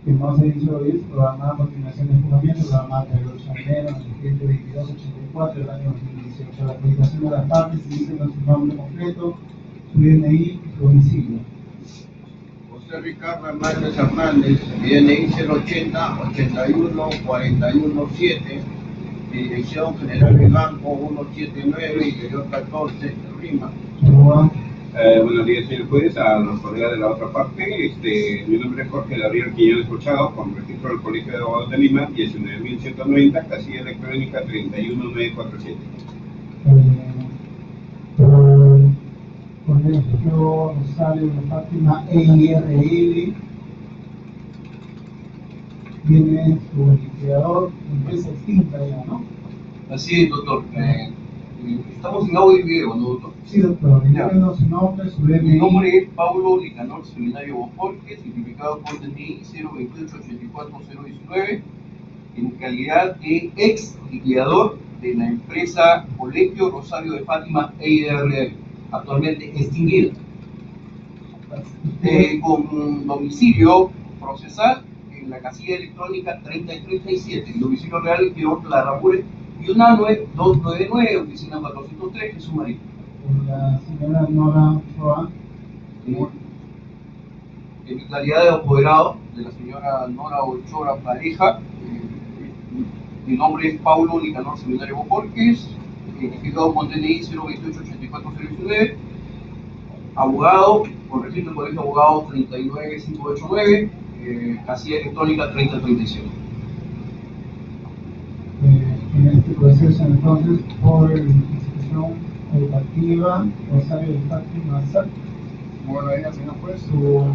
que no se hizo es programada a continuación de juzgamiento, programada por el 8 de enero del 2284 del año 2018. La acreditación de las partes dice su nombre completo, su DNI y su domicilio. José Ricardo Hernández Hernández, DNI 080 81 41 7, Dirección General del Banco 179, Interior 14, Lima. Buenos días, señor juez, a los colegas de la otra parte. Mi nombre es Jorge Gabriel Quiñones Colchado, con registro del Colegio de Abogados de Lima, 19.190, casilla electrónica 31947. Colegio Rosario de Fátima EIRL, tiene su liquidador, empresa extinta ya, ¿no? Así es, doctor. Estamos en audio y video, ¿no, doctor? Sí, doctor. Díganos su nombre, su DNI. Mi nombre es Paulo Nicanor Seminario Boforques, identificado por DNI 028-84019, en calidad de ex liquidador de la empresa Colegio Rosario de Fátima EIRL, actualmente extinguida, con domicilio procesal en la casilla electrónica 30 y 37, el domicilio real es Quirón Larramure Yunanue 299, oficina 403, Jesús María. La señora Nora Ochoa. En mi calidad de apoderado de la señora Nora Ochoa Pareja, mi nombre es Paulo Nicanor Seminario Boforques, identificado con DNI 028-84019, abogado, con registro del Colegio de Abogados 39589, casilla electrónica 3037. En este proceso, entonces, por la institución educativa Rosario de Fátima SAC, Bueno, ella, señor juez. su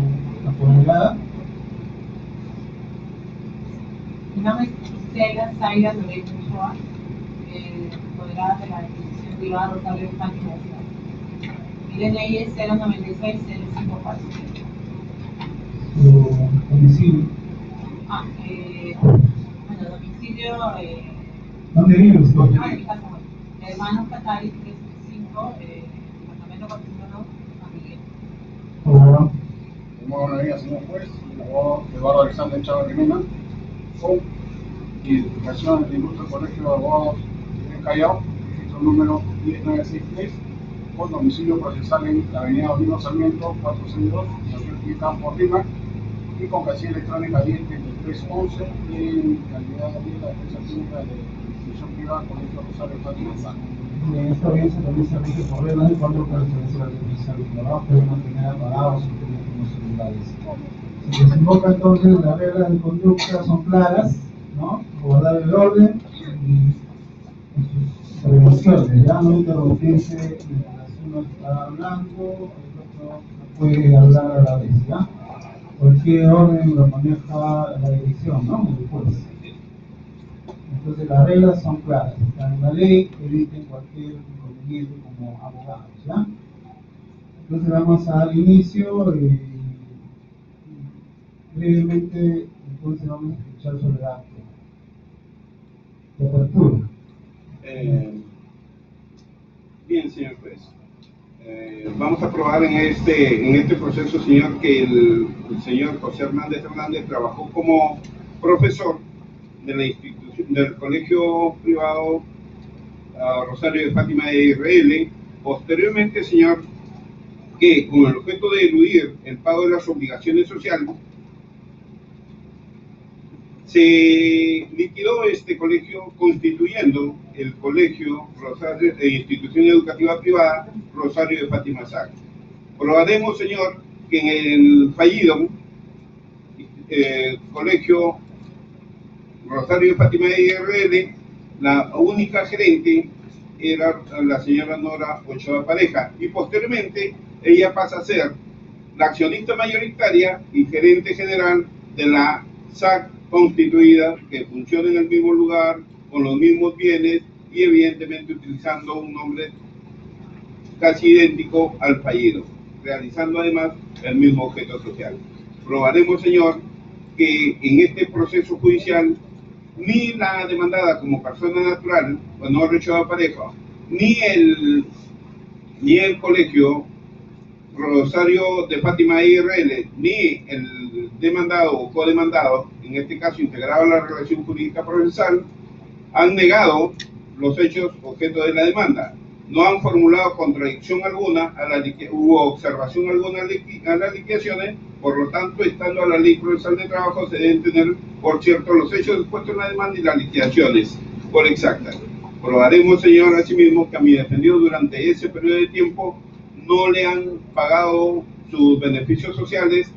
apoderada. Mi nombre es Gisela Zaira Loreto Ochoa, apoderada de la institución privada Rosario de Fátima SAC. Mi DNI es 096 054. Su domicilio. Bueno, domicilio. ¿Dónde vive usted? En mi casa, bueno. Hermanos Catari 365, departamento 402, San Miguel. Abogado. Bueno, ella, señor juez, el abogado Eduardo Alexander Chávez Rimena, con identificación del Ilustre Colegio de Abogados de Callao, registro número 10963, con domicilio procesal en la avenida Olivos Sarmiento 462, Nación Campo Lima, y con casilla electrónica 103311 en calidad de la defensa pública de la institución privada Colegio Rosario Fátima SAC. En esta audiencia también se rige por reglas de cuatro pertenecer al servicio del trabajo, puede mantener apagados sus teléfonos celulares. Se desemboca entonces, las reglas de conducta son claras, ¿no? Guardar el orden y sus prevenciones, ya no interrumpirse mientras uno está hablando, el otro no puede hablar a la vez, ¿ya? Cualquier orden lo maneja la dirección, ¿no? El juez. Entonces las reglas son claras, están en la ley, eviten cualquier inconveniente como abogados, ¿ya? Entonces vamos a dar inicio brevemente, entonces vamos a escuchar sobre el acto de apertura. Bien, señor juez. Vamos a probar en este proceso, señor, que el señor José Hernández Hernández trabajó como profesor de la institución del Colegio Privado Rosario de Fátima de IRL. Posteriormente, señor, que con el objeto de eludir el pago de las obligaciones sociales, se liquidó este colegio constituyendo el Colegio Rosario de Institución Educativa Privada Rosario de Fátima SAC. Probaremos, señor, que en el fallido Colegio Rosario de Fátima de IRL, la única gerente era la señora Nora Ochoa Pareja, y posteriormente ella pasa a ser la accionista mayoritaria y gerente general de la SAC constituida, que funciona en el mismo lugar, con los mismos bienes y evidentemente utilizando un nombre casi idéntico al fallido, realizando además el mismo objeto social. Probaremos, señor, que en este proceso judicial ni la demandada como persona natural, Nora Ochoa Pareja, ni el Colegio Rosario de Fátima IRL, ni el demandado o codemandado, en este caso integrado a la relación jurídica procesal, han negado los hechos objeto de la demanda. No han formulado contradicción alguna u observación alguna a las liquidaciones, por lo tanto, estando a la ley procesal de trabajo, se deben tener por cierto los hechos expuestos en la demanda y las liquidaciones por exactas. Probaremos, señor, asimismo, que a mi defendido durante ese periodo de tiempo no le han pagado sus beneficios sociales,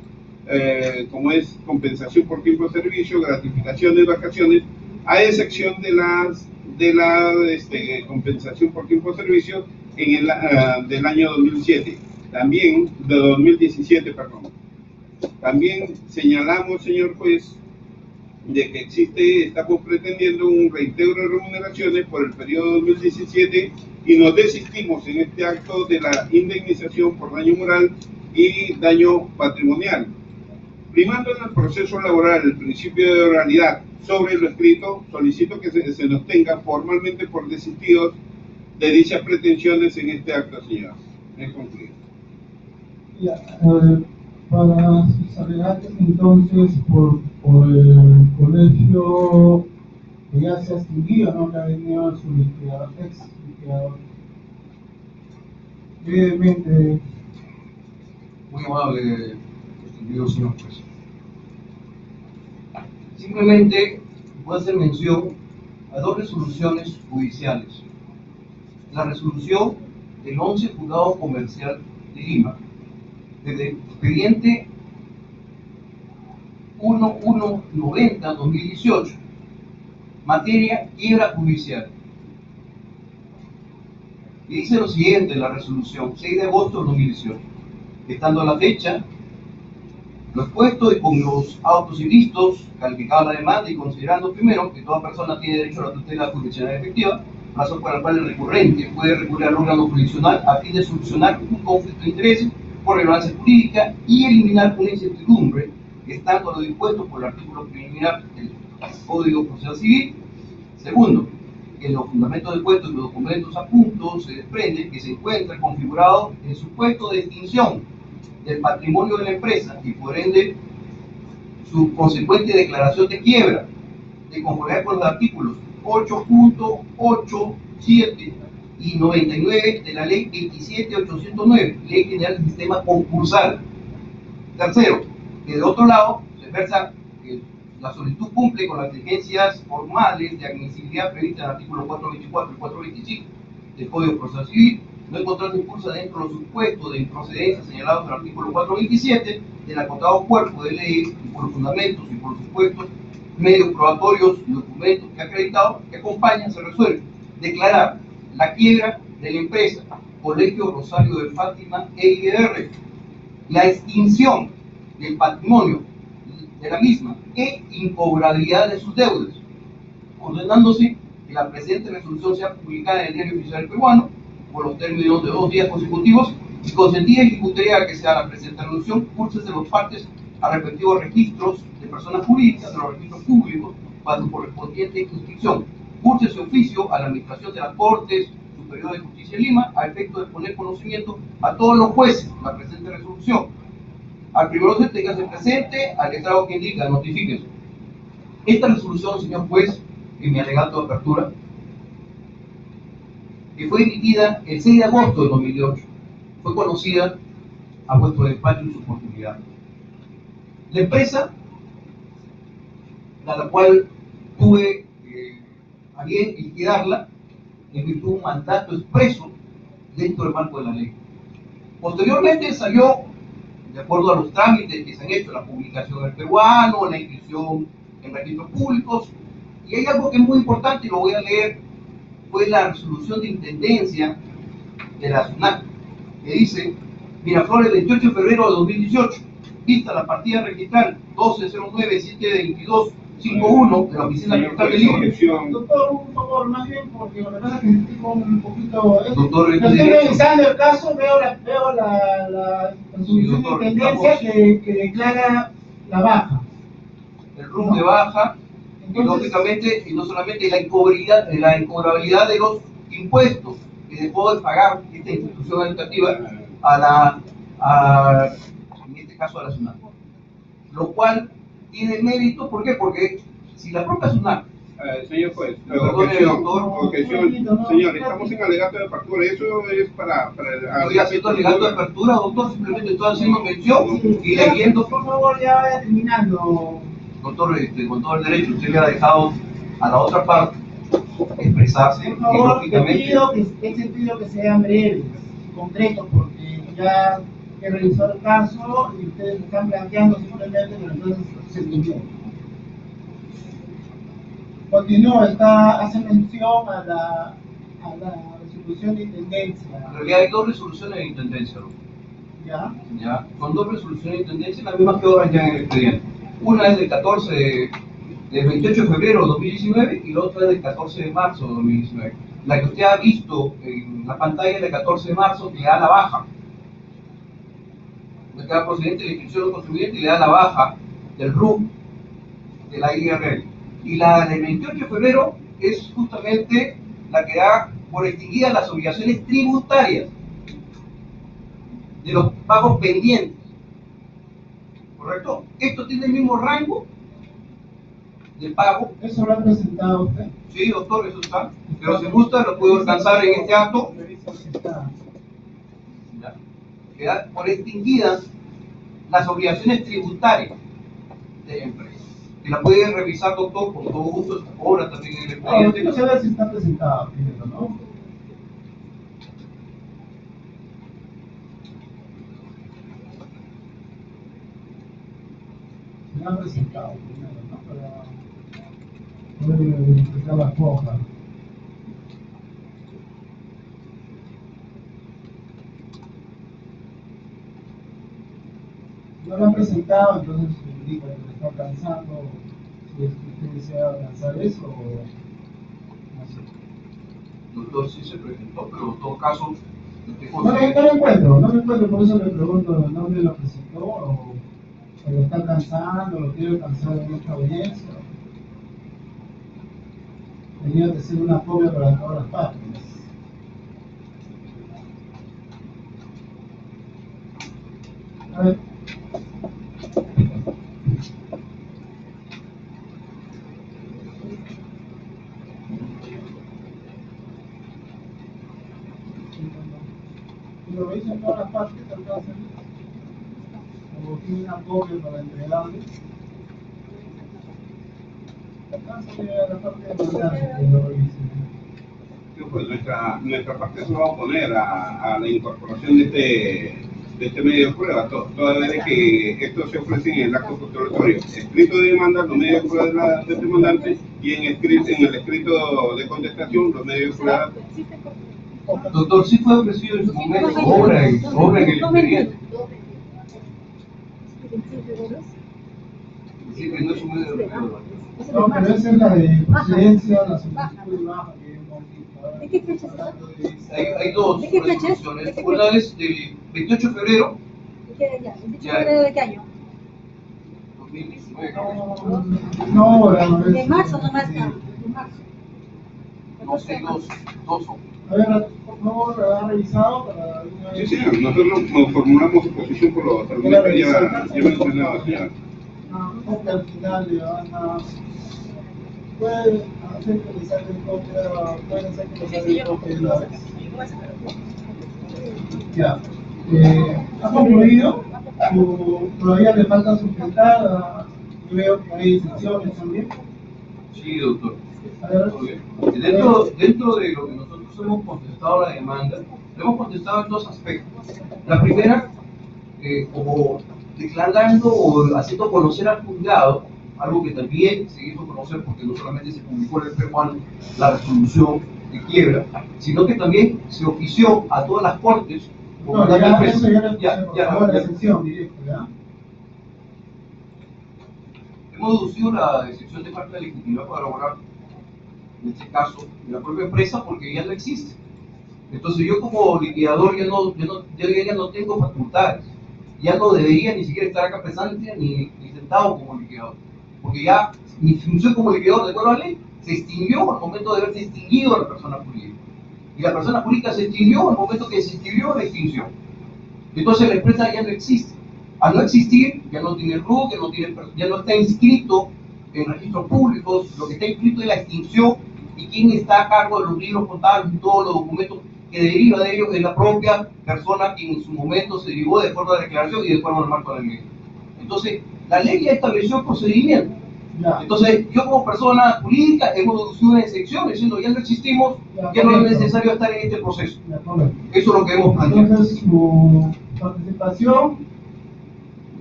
como es compensación por tiempo de servicio, gratificaciones, vacaciones, a excepción de la compensación por tiempo de servicio del año 2007, también de 2017, perdón. También señalamos, señor juez, de que estamos pretendiendo un reintegro de remuneraciones por el periodo 2017 y nos desistimos en este acto de la indemnización por daño moral y daño patrimonial. Primando en el proceso laboral el principio de oralidad sobre lo escrito, solicito que se nos tenga formalmente por desistidos de dichas pretensiones en este acto, señor. Me concluyo. Para sus alegatos, entonces, por el colegio que ya se ha extinguido, ¿no? Que ha venido su liquidador, ex liquidador. Brevemente. Muy amable, distinguido señor juez. Simplemente voy a hacer mención a dos resoluciones judiciales. La resolución del 11 Juzgado Comercial de Lima, del expediente 1190-2018, materia quiebra judicial. Y dice lo siguiente la resolución, 6 de agosto de 2018. Estando a la fecha, lo expuesto y con los autos y vistos, calificado la demanda y considerando primero que toda persona tiene derecho a la tutela jurisdiccional efectiva, razón por la cual el recurrente puede recurrir al órgano jurisdiccional a fin de solucionar un conflicto de intereses por relevancia jurídica y eliminar una incertidumbre, estando lo dispuesto por el artículo preliminar del Código Procesal Civil. Segundo, en los fundamentos del puesto y los documentos adjuntos se desprende que se encuentra configurado el supuesto de extinción del patrimonio de la empresa y por ende su consecuente declaración de quiebra de conformidad con los artículos 8.87 y 99 de la ley 27.809, Ley General del Sistema Concursal. Tercero, que de otro lado se versa que la solicitud cumple con las exigencias formales de admisibilidad previstas en el artículo 424 y 425 del Código Procesal Civil, no encontrando impulso dentro de los supuestos de improcedencia señalados en el artículo 427 del acotado cuerpo de ley y por los fundamentos y por los supuestos medios probatorios y documentos que ha acreditado que acompañan, se resuelve declarar la quiebra de la empresa Colegio Rosario de Fátima EIR, la extinción del patrimonio de la misma e incobrabilidad de sus deudas, ordenándose que la presente resolución sea publicada en el Diario Oficial Peruano por los términos de 2 días consecutivos y consentida y ejecutoria que sea la presente resolución, curses de los partes a respectivos registros de personas jurídicas, de los registros públicos, para su correspondiente inscripción. Curses de oficio a la Administración de las Cortes Superior de Justicia de Lima, a efecto de poner conocimiento a todos los jueces la presente resolución. Al primero se tenga presente, al letrado que indica, notifíquese. Esta resolución, señor juez, en mi alegato de apertura, que fue emitida el 6 de agosto de 2008, fue conocida a vuestro despacho en su oportunidad. La empresa, a la cual tuve a bien liquidarla, en virtud de un mandato expreso dentro del marco de la ley. Posteriormente salió, de acuerdo a los trámites que se han hecho, la publicación del peruano, la inscripción en registros públicos, y hay algo que es muy importante y lo voy a leer, fue la resolución de intendencia de la SUNAT, que dice: Miraflores, 28 de febrero de 2018, vista la partida registral 1209-722-51 de la Oficina Fiscal de Lima. Doctor, un favor, más bien, porque la verdad es que estoy con un poquito. Doctor, estoy revisando el caso, veo la resolución de intendencia que declara la baja. El RUM de baja, y lógicamente, y no solamente la incobrabilidad de los impuestos que dejó de pagar esta institución educativa en este caso a la SUNAT. lo cual tiene mérito. ¿Por qué? Porque si la propia SUNAT, Señor juez, Perdone, doctor. objeción, señor, estamos en alegato de apertura, eso es para estoy haciendo alegato de apertura, doctor, simplemente estoy haciendo mención y leyendo. Por favor, ya vaya terminando. Doctor, con todo el derecho, usted le ha dejado a la otra parte expresarse Por y favor, lógicamente. te pido que sean breves, concretos, porque ya he revisado el caso y ustedes están planteando simplemente que entonces se cumplió. Continúa, hace mención a la resolución de intendencia. En realidad hay dos resoluciones de intendencia, doctor. ¿Ya? ¿Ya? Son dos resoluciones de intendencia, las mismas que obran ya en el expediente. Una es del 28 de febrero de 2019 y la otra es del 14 de marzo de 2019. La que usted ha visto en la pantalla es del 14 de marzo, que le da la baja. Le queda procedente la inscripción del contribuyente y le da la baja del RUC de la IRL. Y la del 28 de febrero es justamente la que da por extinguidas las obligaciones tributarias de los pagos pendientes. ¿Correcto? Esto tiene el mismo rango de pago. ¿Eso lo ha presentado usted? Sí, doctor, eso está. Pero si gusta, lo puedo alcanzar en este acto. Ya. Queda por extinguidas las obligaciones tributarias de la empresa. Que la puede revisar, doctor, con todo gusto. Ahora también en el No, yo expediente. quiero saber si está presentado primero, ¿no? Se han presentado primero, ¿no? Para poder verificar la hoja. No lo han presentado, entonces indica que le está alcanzando. Si es que usted desea alcanzar eso o no sé. Doctor, sí se presentó, pero en todo caso, No lo encuentro, por eso le pregunto dónde lo presentó o lo está alcanzando, lo quiere alcanzar en esta audiencia. Tenía que ser una copia para todas las partes. A ver. Si lo veis en todas las partes, alcanza. Como tiene una copia para entregarle. Alcanza a la parte de mandar que lo revisen. Pues nuestra parte se va a oponer a la incorporación de este medio de prueba, toda vez que esto se ofrece en el acto postulatorio, escrito de demanda, los medios de prueba del demandante, y en el escrito de contestación, los medios de prueba. doctor, sí fue ofrecido en su momento, obra en el expediente. Sí, que no es un medio de prueba. No, pero esa es la de procedencia, la solicitud de baja que hemos visto. ¿De qué fecha es esa? Hay dos ¿De qué fecha es? resoluciones. ¿De qué Una fecha? es del 28 de febrero ¿De qué año? ¿De Ya. febrero de qué año? 2019. No, la no es. De marzo nomás, no. De marzo. No sé, dos son. A ver, por favor, ¿la ha revisado para una Sí, vez? señor, nosotros nos formulamos oposición por los argumentos que ya mencionaba, señor. Copia al final le van a. Pueden hacer que le saquen copia, pueden hacer que le saquen copia de una vez. Ya. ¿Ha concluido? ¿Todavía le falta sustentar? Yo veo que hay excepciones también. Sí, doctor. A ver, Muy bien. Dentro de lo que nosotros hemos contestado a la demanda, le hemos contestado en dos aspectos. La primera, como declarando o haciendo conocer al juzgado, algo que también se hizo conocer porque no solamente se publicó en el peruano la resolución de quiebra, sino que también se ofició a todas las cortes. no, ya, eso ya le Ya, puse, por favor, la excepción directa, ¿ya? Hemos deducido la excepción de parte de la legitimidad para elaborar, en este caso, de la propia empresa porque ya no existe. Entonces yo como liquidador ya no tengo facultades, ya no debería ni siquiera estar acá presente ni sentado como liquidador, porque ya mi función como liquidador de acuerdo a la ley se extinguió al momento de haberse extinguido a la persona jurídica. Y la persona jurídica se extinguió al momento que se extinguió la extinción. Entonces la empresa ya no existe. Al no existir, ya no tiene RUT, ya no está inscrito en registros públicos, lo que está inscrito es la extinción y quien está a cargo de los libros contables y todos los documentos que deriva de ellos es la propia persona que en su momento se derivó de forma de declaración y de forma del marco de la ley. Entonces, la ley ya estableció el procedimiento. Ya. Entonces, yo como persona jurídica hemos deducido una excepción diciendo ya no existimos, ya no es necesario estar en este proceso. Ya, correcto. Eso es lo que hemos planteado. Entonces, su participación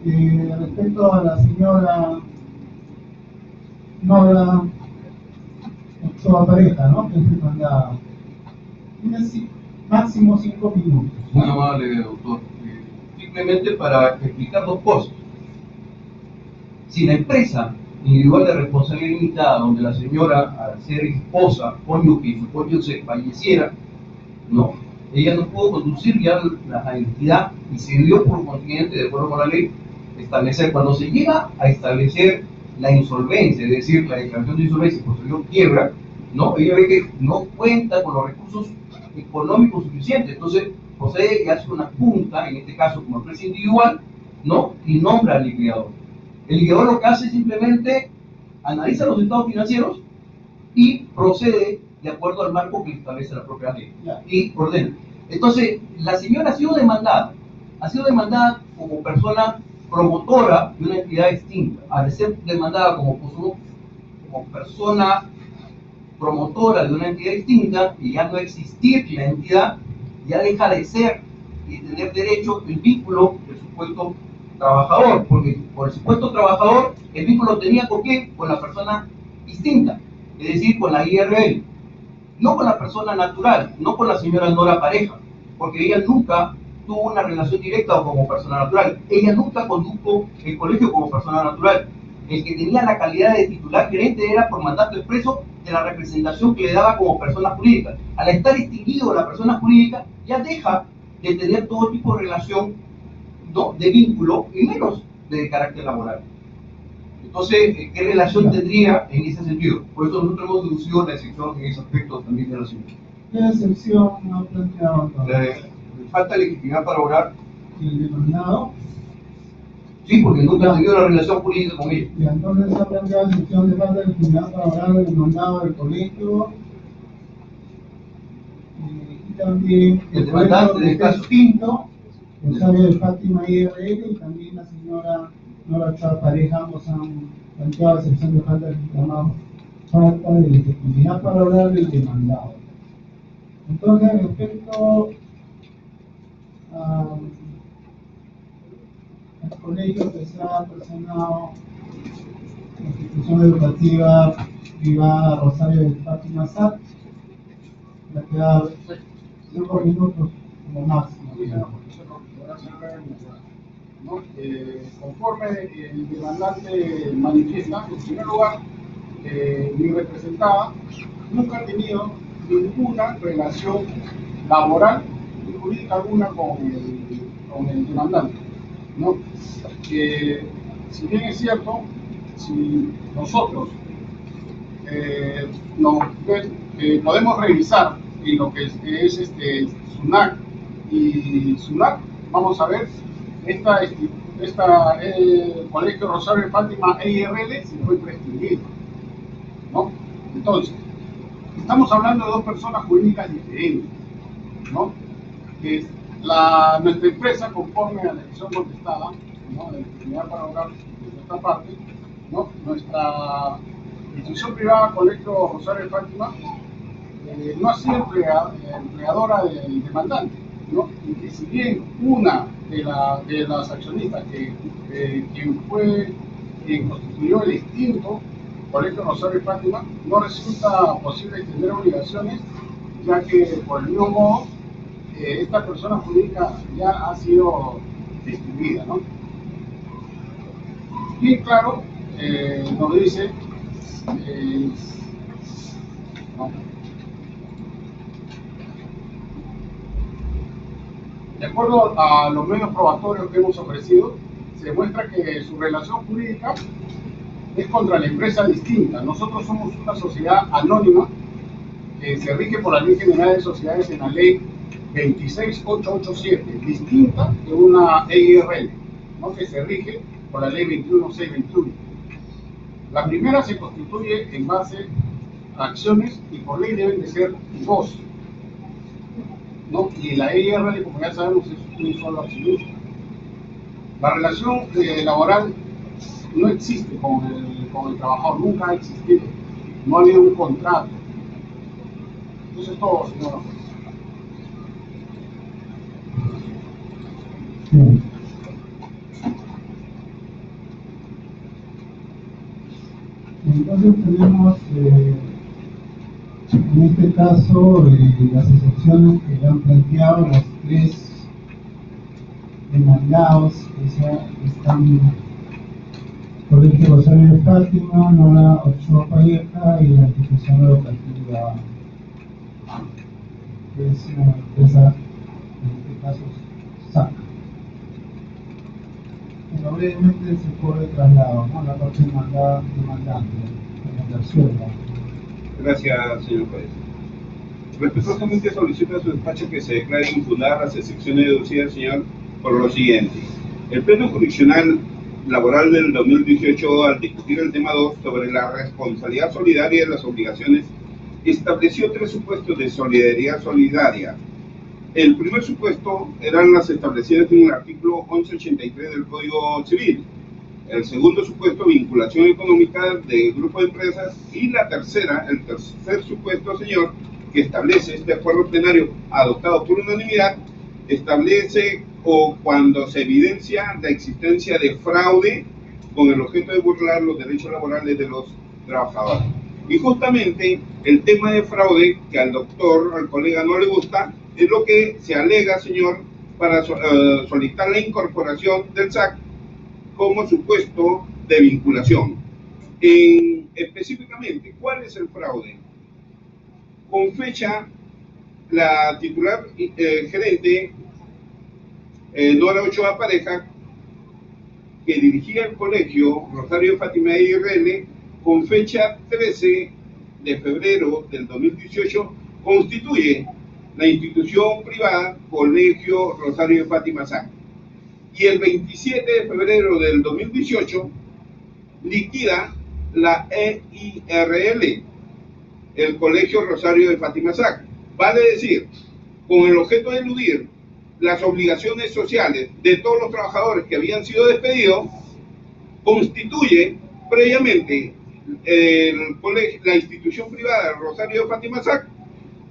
respecto a la señora Nora Ochoa Pareja, ¿no? Que es demandada. Tiene máximo 5 minutos. Muy amable, doctor. Simplemente para explicar dos cosas. Si la empresa individual de responsabilidad limitada, donde la señora, al ser esposa, cónyuge y su cónyuge falleciera, no, ella no pudo conducir ya la entidad y se dio por consiguiente, de acuerdo con la ley, establecer, cuando se llega a establecer la insolvencia, es decir, la declaración de insolvencia y posterior quiebra, ¿no? Ella ve que no cuenta con los recursos económicos suficientes, entonces procede y hace una junta, en este caso como empresa individual, ¿no? Y nombra al liquidador. El liquidador lo que hace es simplemente analiza los estados financieros y procede de acuerdo al marco que establece la propia ley y ordena. Entonces, la señora ha sido demandada como persona promotora de una entidad extinta. Al ser demandada como persona promotora de una entidad extinta y ya no existir la entidad, ya deja de ser y tener derecho el vínculo del supuesto trabajador, porque por el supuesto trabajador el vínculo tenía con qué, con la persona distinta, es decir, con la IRL, no con la persona natural, no con la señora Nora Pareja, porque ella nunca tuvo una relación directa como persona natural, ella nunca condujo el colegio como persona natural. El que tenía la calidad de titular gerente era por mandato expreso de la representación que le daba como persona jurídica. Al estar extinguido la persona jurídica, ya deja de tener todo tipo de relación, ¿no?, de vínculo y menos de carácter laboral. Entonces, ¿qué relación tendría en ese sentido? Por eso nosotros hemos deducido la excepción en ese aspecto también de la señora. ¿Qué excepción ha planteado entonces? Falta legitimidad para obrar. El demandado. Sí, porque nunca ha tenido una relación jurídica con ella. Y entonces ha planteado excepción de falta de legitimidad para hablar del demandado del colegio. Y también El demandante colegio del caso. distinto, Rosario de Fátima IRL, y también la señora Nora Ochoa Pareja, ambos han planteado excepción de falta de legitimidad para hablar del demandado. Entonces, respecto al colegio que se ha personado la institución educativa privada Rosario de Fátima SAT, le queda 5 minutos como máximo. ¿No? Conforme el demandante manifiesta, en primer lugar, mi representada nunca ha tenido ninguna relación laboral ni jurídica alguna con el demandante, ¿no? Si bien es cierto, si nosotros podemos revisar en lo que es SUNAC y SUNAC, vamos a ver Colegio Rosario de Fátima EIRL se fue extinguido, ¿no? Entonces, estamos hablando de dos personas jurídicas diferentes, ¿no? Nuestra empresa, conforme a la decisión contestada, ¿no?, de legitimidad para obrar de nuestra parte, ¿no?, nuestra institución privada Colegio Rosario de Fátima no ha sido empleadora del demandante, ¿no? Y que si bien una de las accionistas quien constituyó el extinto Colegio Rosario de Fátima, no resulta posible extender obligaciones, ya que por el mismo modo esta persona jurídica ya ha sido extinguida, ¿no? Bien claro, nos dice ¿no? De acuerdo a los medios probatorios que hemos ofrecido, se demuestra que su relación jurídica es contra la empresa distinta. Nosotros somos una sociedad anónima que se rige por la Ley General de Sociedades en la Ley 26887, distinta de una EIRL. ¿no? Que se rige por la ley 21621. La primera se constituye en base a acciones y por ley deben de ser dos, ¿no? Y la EIR, como ya sabemos, es un solo absoluto. La relación laboral no existe con el trabajador, nunca ha existido. No ha habido un contrato. Eso es todo, señora. Sí. Entonces tenemos en este caso las excepciones que le han planteado los tres demandados que están Colegio Rosario de Fátima, Nora Ochoa Pareja y la institución educativa que es una empresa, en este caso SAC. Pero brevemente se fue de traslado, ¿no? La parte demandante, la resuelva. Gracias, señor juez. Respetuosamente solicito a su despacho que se declare infundadas las excepciones deducidas, señor, por lo siguiente. El Pleno Jurisdiccional Laboral del 2018, al discutir el tema 2 sobre la responsabilidad solidaria de las obligaciones, estableció tres supuestos de solidaridad solidaria. El primer supuesto eran las establecidas en el artículo 1183 del Código Civil. El segundo supuesto, vinculación económica del grupo de empresas. Y el tercer supuesto, señor, que establece este acuerdo plenario adoptado por unanimidad, establece o cuando se evidencia la existencia de fraude con el objeto de burlar los derechos laborales de los trabajadores. Y justamente el tema de fraude, que al colega no le gusta, es lo que se alega, señor, para solicitar la incorporación del SAC como supuesto de vinculación. Específicamente, ¿cuál es el fraude? Con fecha, la titular gerente Nora Ochoa Pareja, que dirigía el colegio Rosario de Fátima IRL, con fecha 13 de febrero del 2018, constituye la institución privada Colegio Rosario de Fátima SAC. Y el 27 de febrero del 2018 liquida la EIRL, el Colegio Rosario de Fátima SAC. Vale decir, con el objeto de eludir las obligaciones sociales de todos los trabajadores que habían sido despedidos, constituye previamente la institución privada Rosario de Fátima SAC,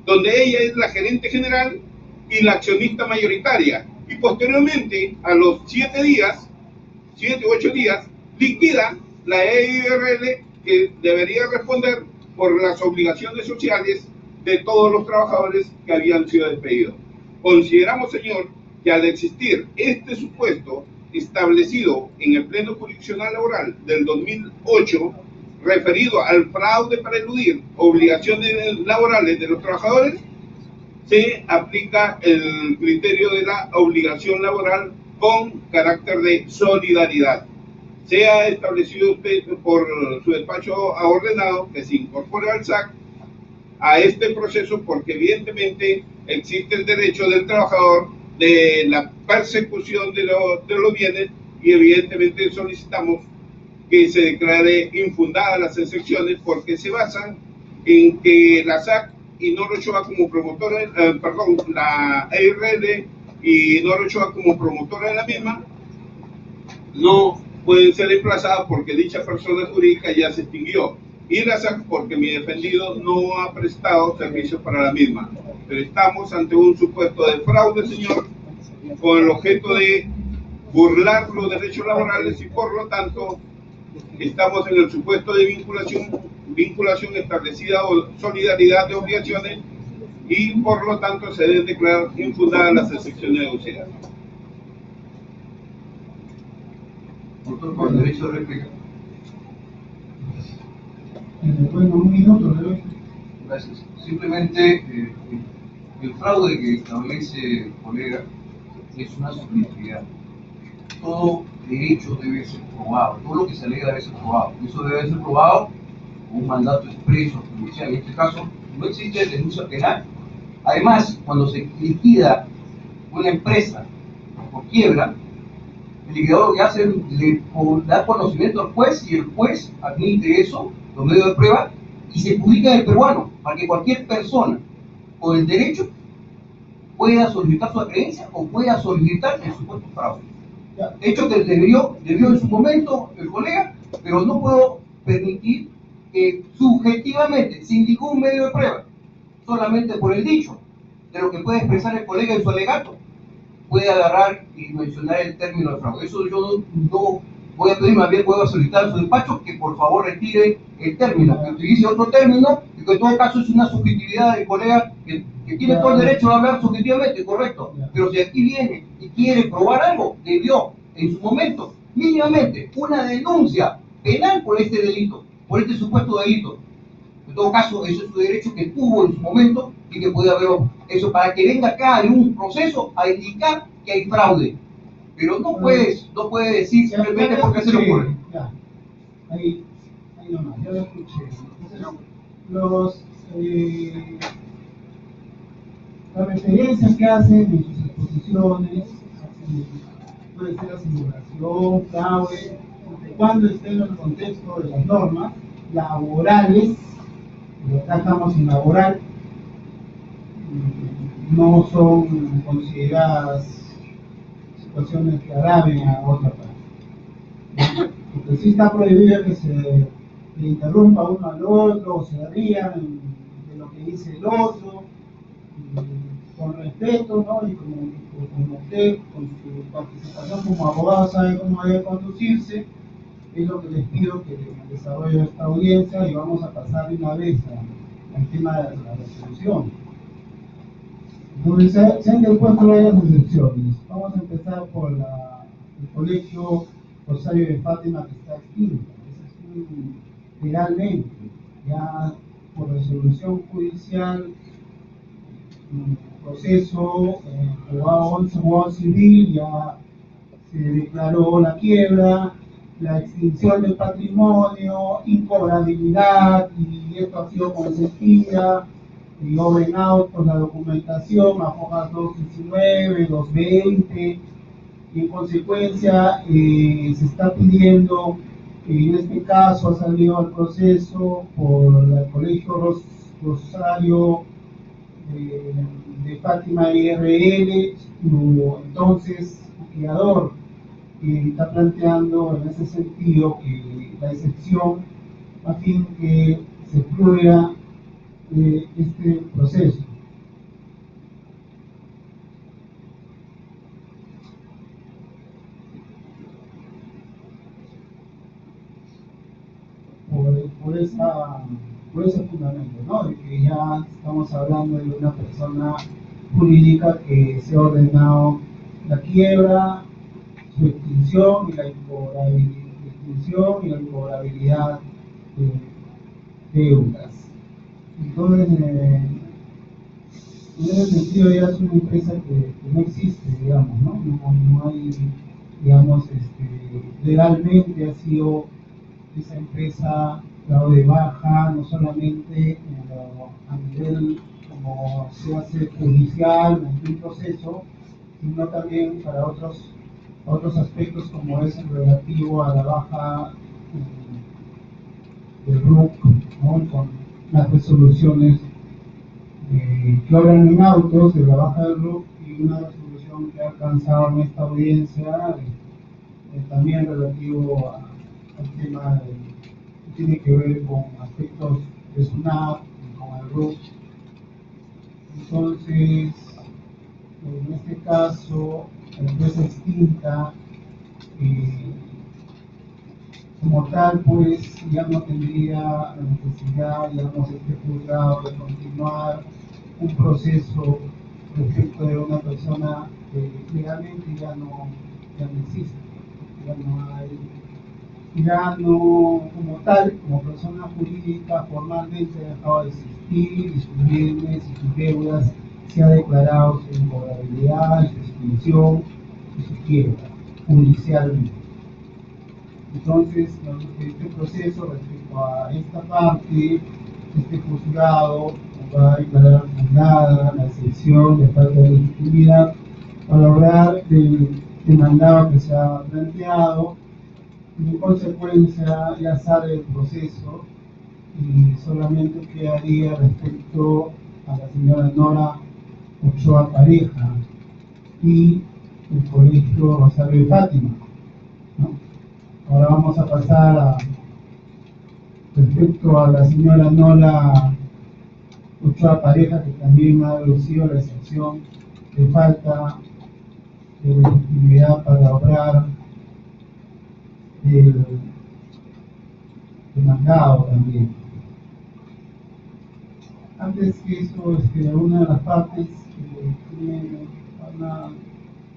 donde ella es la gerente general y la accionista mayoritaria, y posteriormente, a los 7 u 8 días, liquida la EIRL, que debería responder por las obligaciones sociales de todos los trabajadores que habían sido despedidos. Consideramos, señor, que al existir este supuesto establecido en el Pleno Jurisdiccional Laboral del 2008, referido al fraude para eludir obligaciones laborales de los trabajadores, se aplica el criterio de la obligación laboral con carácter de solidaridad. Se ha establecido usted por su despacho ha ordenado que se incorpore al SAC a este proceso porque evidentemente existe el derecho del trabajador de la persecución de los bienes y evidentemente solicitamos que se declare infundadas las excepciones porque se basan en que la SAC y Nora Ochoa como promotora, la EIRL y Nora Ochoa como promotora de la misma no pueden ser emplazadas porque dicha persona jurídica ya se extinguió, y la SAC porque mi defendido no ha prestado servicios para la misma. Pero estamos ante un supuesto de fraude, señor, con el objeto de burlar los derechos laborales y por lo tanto estamos en el supuesto de vinculación establecida o solidaridad de obligaciones y por lo tanto se deben declarar infundadas las excepciones deducidas. Doctor, con derecho de réplica. Bueno, un minuto, le doy. Gracias. Simplemente el fraude que establece el colega es una subjetividad. Todo derecho debe ser probado, todo lo que se alega debe ser probado. Eso debe ser probado con un mandato expreso judicial. En este caso, no existe denuncia penal. Además, cuando se liquida una empresa por quiebra, El liquidador lo que hace es dar conocimiento al juez y el juez admite eso, los medios de prueba, y se publica en el peruano para que cualquier persona con el derecho pueda solicitar su creencia o pueda solicitar el supuesto fraude. Hecho que debió en su momento el colega, pero no puedo permitir que subjetivamente, sin ningún medio de prueba, solamente por el dicho de lo que puede expresar el colega en su alegato, puede agarrar y mencionar el término de fraude. Eso yo no voy a pedir, más bien voy a solicitar a su despacho que por favor retire el término, que utilice otro término, y que en todo caso es una subjetividad del colega que tiene todo el derecho a hablar subjetivamente, correcto. Pero si aquí viene y quiere probar algo, debió en su momento, mínimamente, una denuncia penal por este delito, por este supuesto delito. En todo caso, eso es su derecho que tuvo en su momento y que puede haber eso para que venga acá en un proceso a indicar que hay fraude. Pero no puede decir simplemente porque se le ocurre. Ya, ahí nomás, ya lo escuché. Entonces, las referencias que hacen en sus exposiciones, puede ser asiguración, fraude, siempre y cuando esté en el contexto de las normas laborales, y acá estamos en laboral, no son consideradas situaciones que agraven a otra parte. Porque sí está prohibido que se le interrumpa uno al otro o se rían de lo que dice el otro, con respeto, ¿no? Y como usted, con su participación como abogado, sabe cómo debe conducirse, es lo que les pido que desarrolle esta audiencia, y vamos a pasar de una vez al tema de la resolución. Entonces, se han interpuesto varias excepciones. Vamos a empezar por el colegio Rosario de Fátima, que está extinto. Es legalmente, ya por resolución judicial, proceso, juzgado 11, juzgado civil, ya se declaró la quiebra, la extinción del patrimonio, incobrabilidad, y esto ha sido consentida, y obra en autos, la documentación, a hojas 219, 220, y en consecuencia se está pidiendo, en este caso ha salido al proceso por el colegio Rosario de Fátima IRL, entonces el creador está planteando en ese sentido que la excepción a fin que se fluya este proceso. Por ese fundamento, ¿no? De que ya estamos hablando de una persona jurídica que se ha ordenado la quiebra, su extinción y la incobrabilidad de deudas. Entonces, en ese sentido ya es una empresa que no existe, digamos, ¿no? No hay, digamos, legalmente ha sido esa empresa dado de baja, no solamente a nivel como se hace judicial, en un proceso, sino también para otros aspectos como es el relativo a la baja del RUC, ¿no? Con las resoluciones que obran en autos de la baja del RUC, y una resolución que ha alcanzado en esta audiencia también relativo al tema que tiene que ver con aspectos de SUNAT y con el RUC. Entonces, en este caso, la empresa extinta, como tal, pues ya no tendría la necesidad, digamos, este juzgado de continuar un proceso respecto de una persona que legalmente ya no existe, ya no como tal, como persona jurídica, formalmente ha dejado de existir, y sus bienes y sus deudas se ha declarado su incobrabilidad, su extinción y su quiebra judicialmente. Entonces, este proceso respecto a esta parte, este juzgado va a declarar fundada la excepción de falta de legitimidad para lograr demandado que se ha planteado, y en consecuencia ya sale el proceso y solamente quedaría respecto a la señora Nora Ochoa Pareja y el colegio Rosario de Fátima, ¿no? Ahora vamos a pasar a respecto a la señora Nora Ochoa Pareja, que también ha deducido la excepción de falta de legitimidad para obrar el demandado también. Antes que eso, una de las partes van a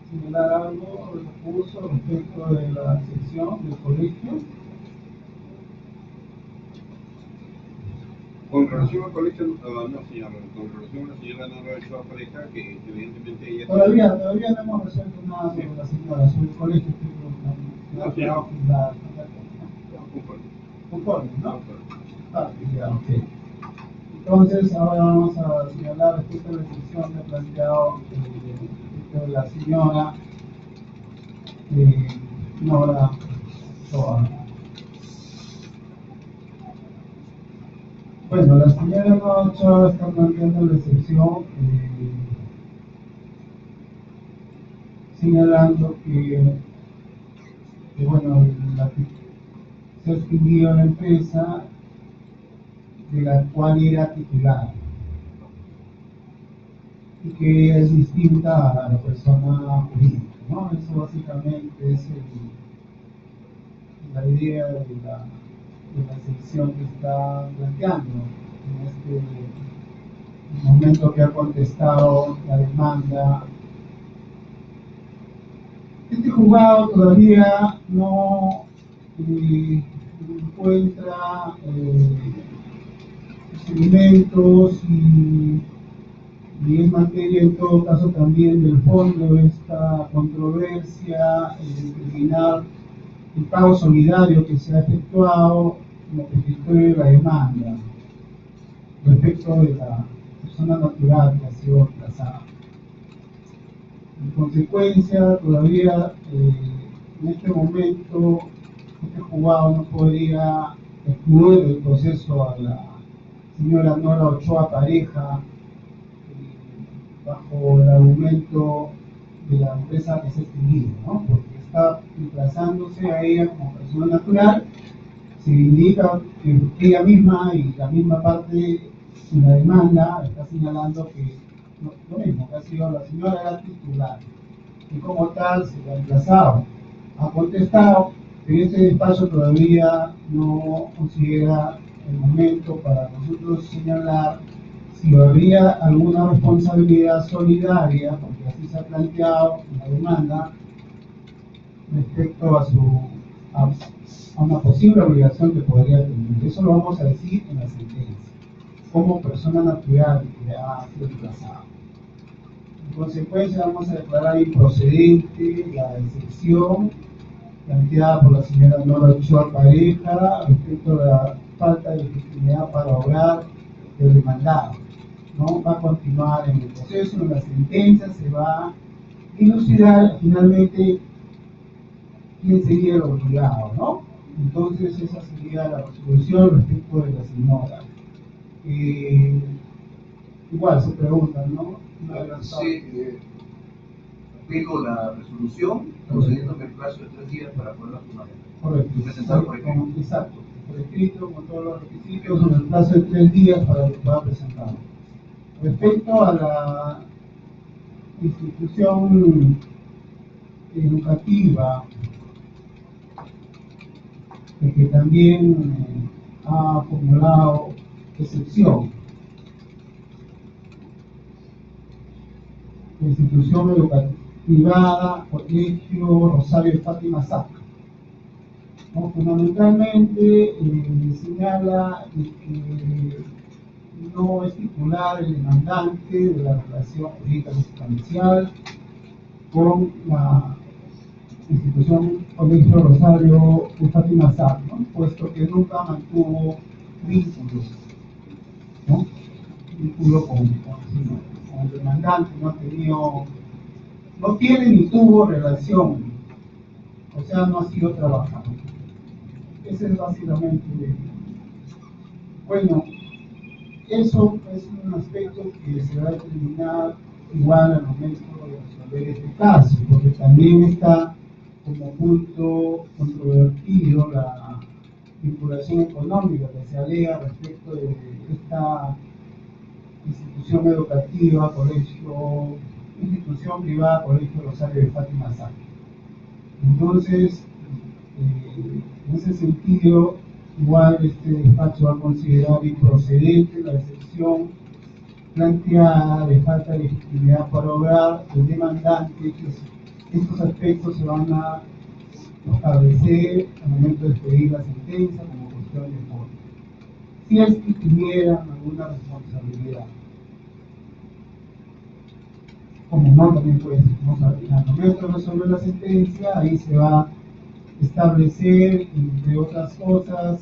señalar algo del recurso respecto de la sección del colegio. Con relación al colegio, no señor, con relación a la señora Nora Ochoa Pareja, que evidentemente ella... Todavía no hemos resuelto nada sobre la señora, sobre el colegio. No, señor. Conforme, ¿no? Ah, ya, ok. Entonces, ahora vamos a señalar respecto a la excepción que ha planteado respecto de la señora Nora Ochoa. Bueno, la señora Nora Ochoa está planteando la excepción señalando que bueno, se ha extinguido la empresa de la cual era titular y que es distinta a la persona jurídica, ¿no? Eso básicamente es la idea de la excepción que está planteando en este momento que ha contestado la demanda. Este juzgado todavía no encuentra elementos y es materia en todo caso también del fondo de esta controversia, determinar el pago solidario que se ha efectuado como objeto de la demanda respecto de la persona natural que ha sido desplazada. En consecuencia, todavía en este momento este juzgado no podría excluir del proceso a la señora Nora Ochoa Pareja bajo el argumento de la empresa que se ha extinguido, ¿no? Porque está desplazándose a ella como persona natural. Se indica que ella misma y la misma parte de la demanda está señalando que lo mismo, que ha sido la señora era titular y como tal se le ha emplazado. Ha contestado, pero este despacho todavía no considera el momento para nosotros señalar si habría alguna responsabilidad solidaria, porque así se ha planteado en la demanda, respecto a una posible obligación que podría tener. Eso lo vamos a decir en la sentencia, como persona natural que ha sido desplazada. En consecuencia, vamos a declarar improcedente la excepción planteada por la señora Nora Ochoa Pareja respecto a la falta de legitimidad para obrar del demandado. ¿No? Va a continuar en el proceso, en la sentencia se va a dilucidar finalmente quién sería el obligado, ¿no? Entonces esa sería la resolución respecto de la señora. Igual se preguntan, ¿no? Sí, pido la resolución, procediendo en el plazo de 3 días para poderla firmar. Correcto. Y presentar por escrito. Exacto, por escrito, con todos los requisitos, en el plazo de 3 días para que pueda presentarlo. Respecto a la institución educativa, que también ha formulado excepción, la institución educativa privada, Colegio Rosario de Fátima SAC. ¿No? Fundamentalmente señala que no es titular el demandante de la relación jurídica sustancial con la institución Colegio Rosario de Fátima SAC, ¿no? Puesto que nunca mantuvo vínculos, ¿no? Vínculo con el demandante, no ha tenido no tiene ni tuvo relación, o sea, no ha sido trabajado. Ese es básicamente, bueno, eso es un aspecto que se va a determinar igual al momento de resolver este caso, porque también está como punto controvertido la vinculación económica que se alega respecto de esta institución educativa, institución privada, Colegio Rosario de Fátima Sáenz. Entonces, en ese sentido, igual este despacho va a considerar improcedente la excepción planteada de falta de legitimidad para obrar el demandante, que estos aspectos se van a establecer al momento de expedir la sentencia como cuestión de forma. Si es que tuvieran alguna responsabilidad, como no, también puede ser, ¿no? Al momento de resolver la sentencia, ahí se va a establecer, entre otras cosas,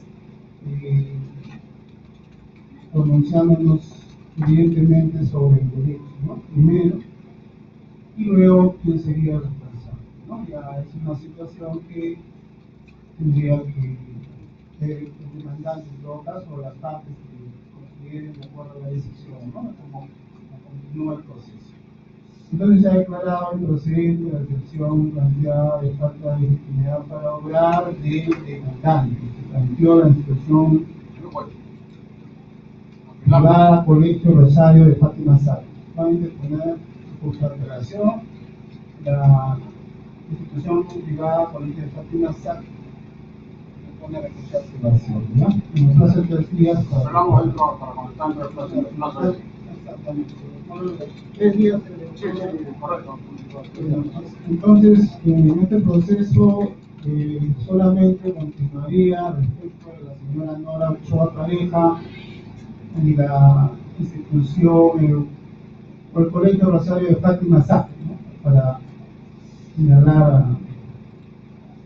pronunciándonos evidentemente sobre el derecho, ¿no? Primero, y luego quién sería el responsable, ¿no? Ya es una situación que tendría que ver el demandante en todo caso, o las partes que consideren de acuerdo a la decisión, ¿no? Como continúa el proceso. Entonces se ha declarado improcedente la excepción planteada de falta de legitimidad para obrar del demandante, que planteó la institución privada Colegio Rosario de Fátima Sáenz. Va a interponer por alteración la institución privada Colegio de Fátima Sáenz pone a recurrir apelación, ¿no? Y nos hace 3 días para... Hablamos dentro para contestar el plazo. Exactamente. 3 días. Sí, correcto. Entonces, en este proceso solamente continuaría respecto de la señora Nora Ochoa Pareja y la institución o el Colegio Rosario de Fátima Sáenz, ¿no? Para señalar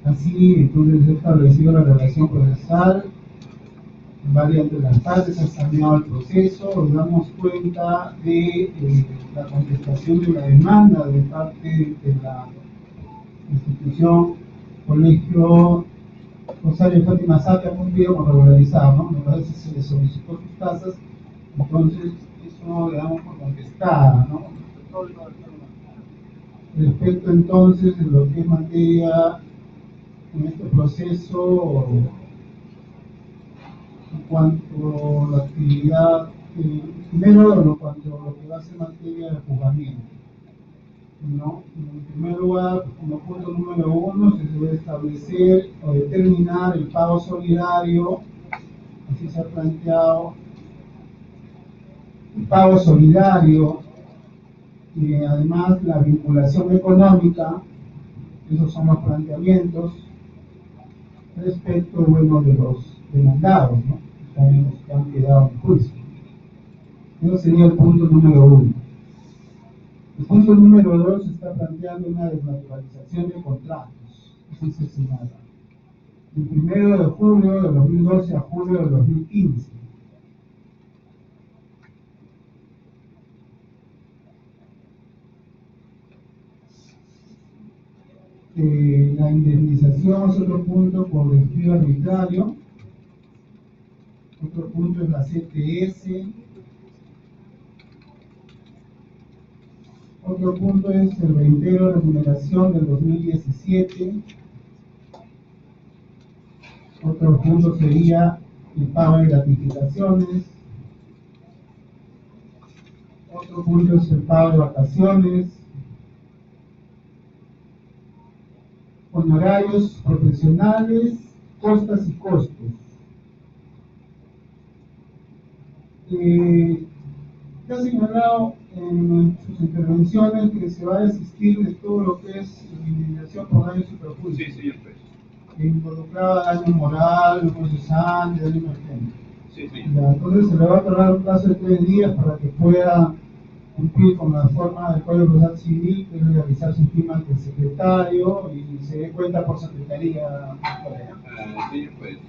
así, entonces he establecido la relación procesal, varias de las partes han saneado el proceso, nos damos cuenta de la contestación de la demanda de parte de la institución Colegio Rosario de Fátima Sáenz, que ha cumplido con regularizar, ¿no? Me parece que se le solicitó sus tasas, entonces eso le damos por contestada, ¿no? Respecto entonces de lo que es materia en este proceso, en cuanto a la actividad, primero en cuanto a lo que va a ser materia de juzgamiento, ¿no? En primer lugar, como punto número 1, se debe establecer o determinar el pago solidario, así se ha planteado, el pago solidario y además la vinculación económica, esos son los planteamientos respecto, bueno, de los demandados, ¿no? Que han quedado en juicio. Eso sería el punto número 1. El punto número 2 está planteando una desnaturalización de contratos, así se señala. El 1 de julio de 2012 a julio de 2015. La indemnización es otro punto por despido arbitrario. Otro punto es la CTS. Otro punto es el reintero de remuneración del 2017. Otro punto sería el pago de gratificaciones. Otro punto es el pago de vacaciones. Honorarios profesionales, costas y costos. Ya ha señalado en sus intervenciones que se va a desistir de todo lo que es indemnización por daños y perjuicios. Sí, señor juez. Que involucraba daño moral, procesante, daño emergente. Sí, sí. Entonces se le va a otorgar un plazo de 3 días para que pueda cumplir con la forma del Código Procesal Civil, que es realizar su firma ante el secretario y se dé cuenta por secretaría. Señor juez,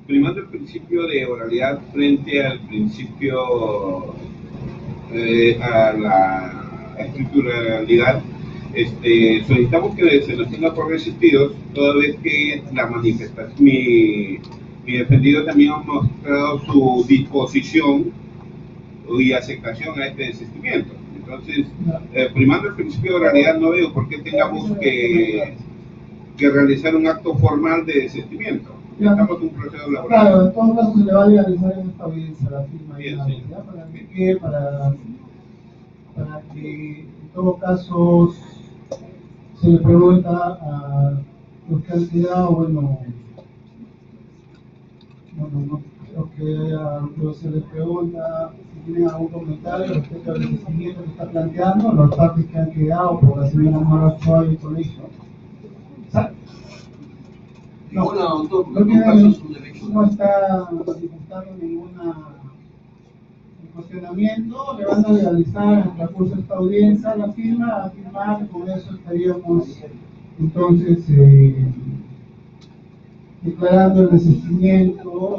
primando el principio de oralidad frente al principio a la escritura legal, solicitamos que se nos tenga por resistidos, toda vez que la manifestación, mi defendido también ha mostrado su disposición y aceptación a este desistimiento. Entonces, primando el principio de oralidad, no veo por qué tengamos que realizar un acto formal de desistimiento. Estamos en un proceso laboral. Claro, en todo caso se le va a legalizar en esta audiencia la firma Bien, de sí. ¿ya? Para que en todo caso se le pregunta a los que han quedado, bueno, no creo que haya, pero se les pregunta si tienen algún comentario respecto al desistimiento que está planteando, los partes que han quedado por la señora Mara Ochoa y el colegio. ¿Exacto? Ninguna, doctor, No en todo caso es un derecho. no está manifestando ninguna cuestionamiento, le van a legalizar en el transcurso de esta audiencia la firma, a firmar, y con eso estaríamos entonces declarando el desistimiento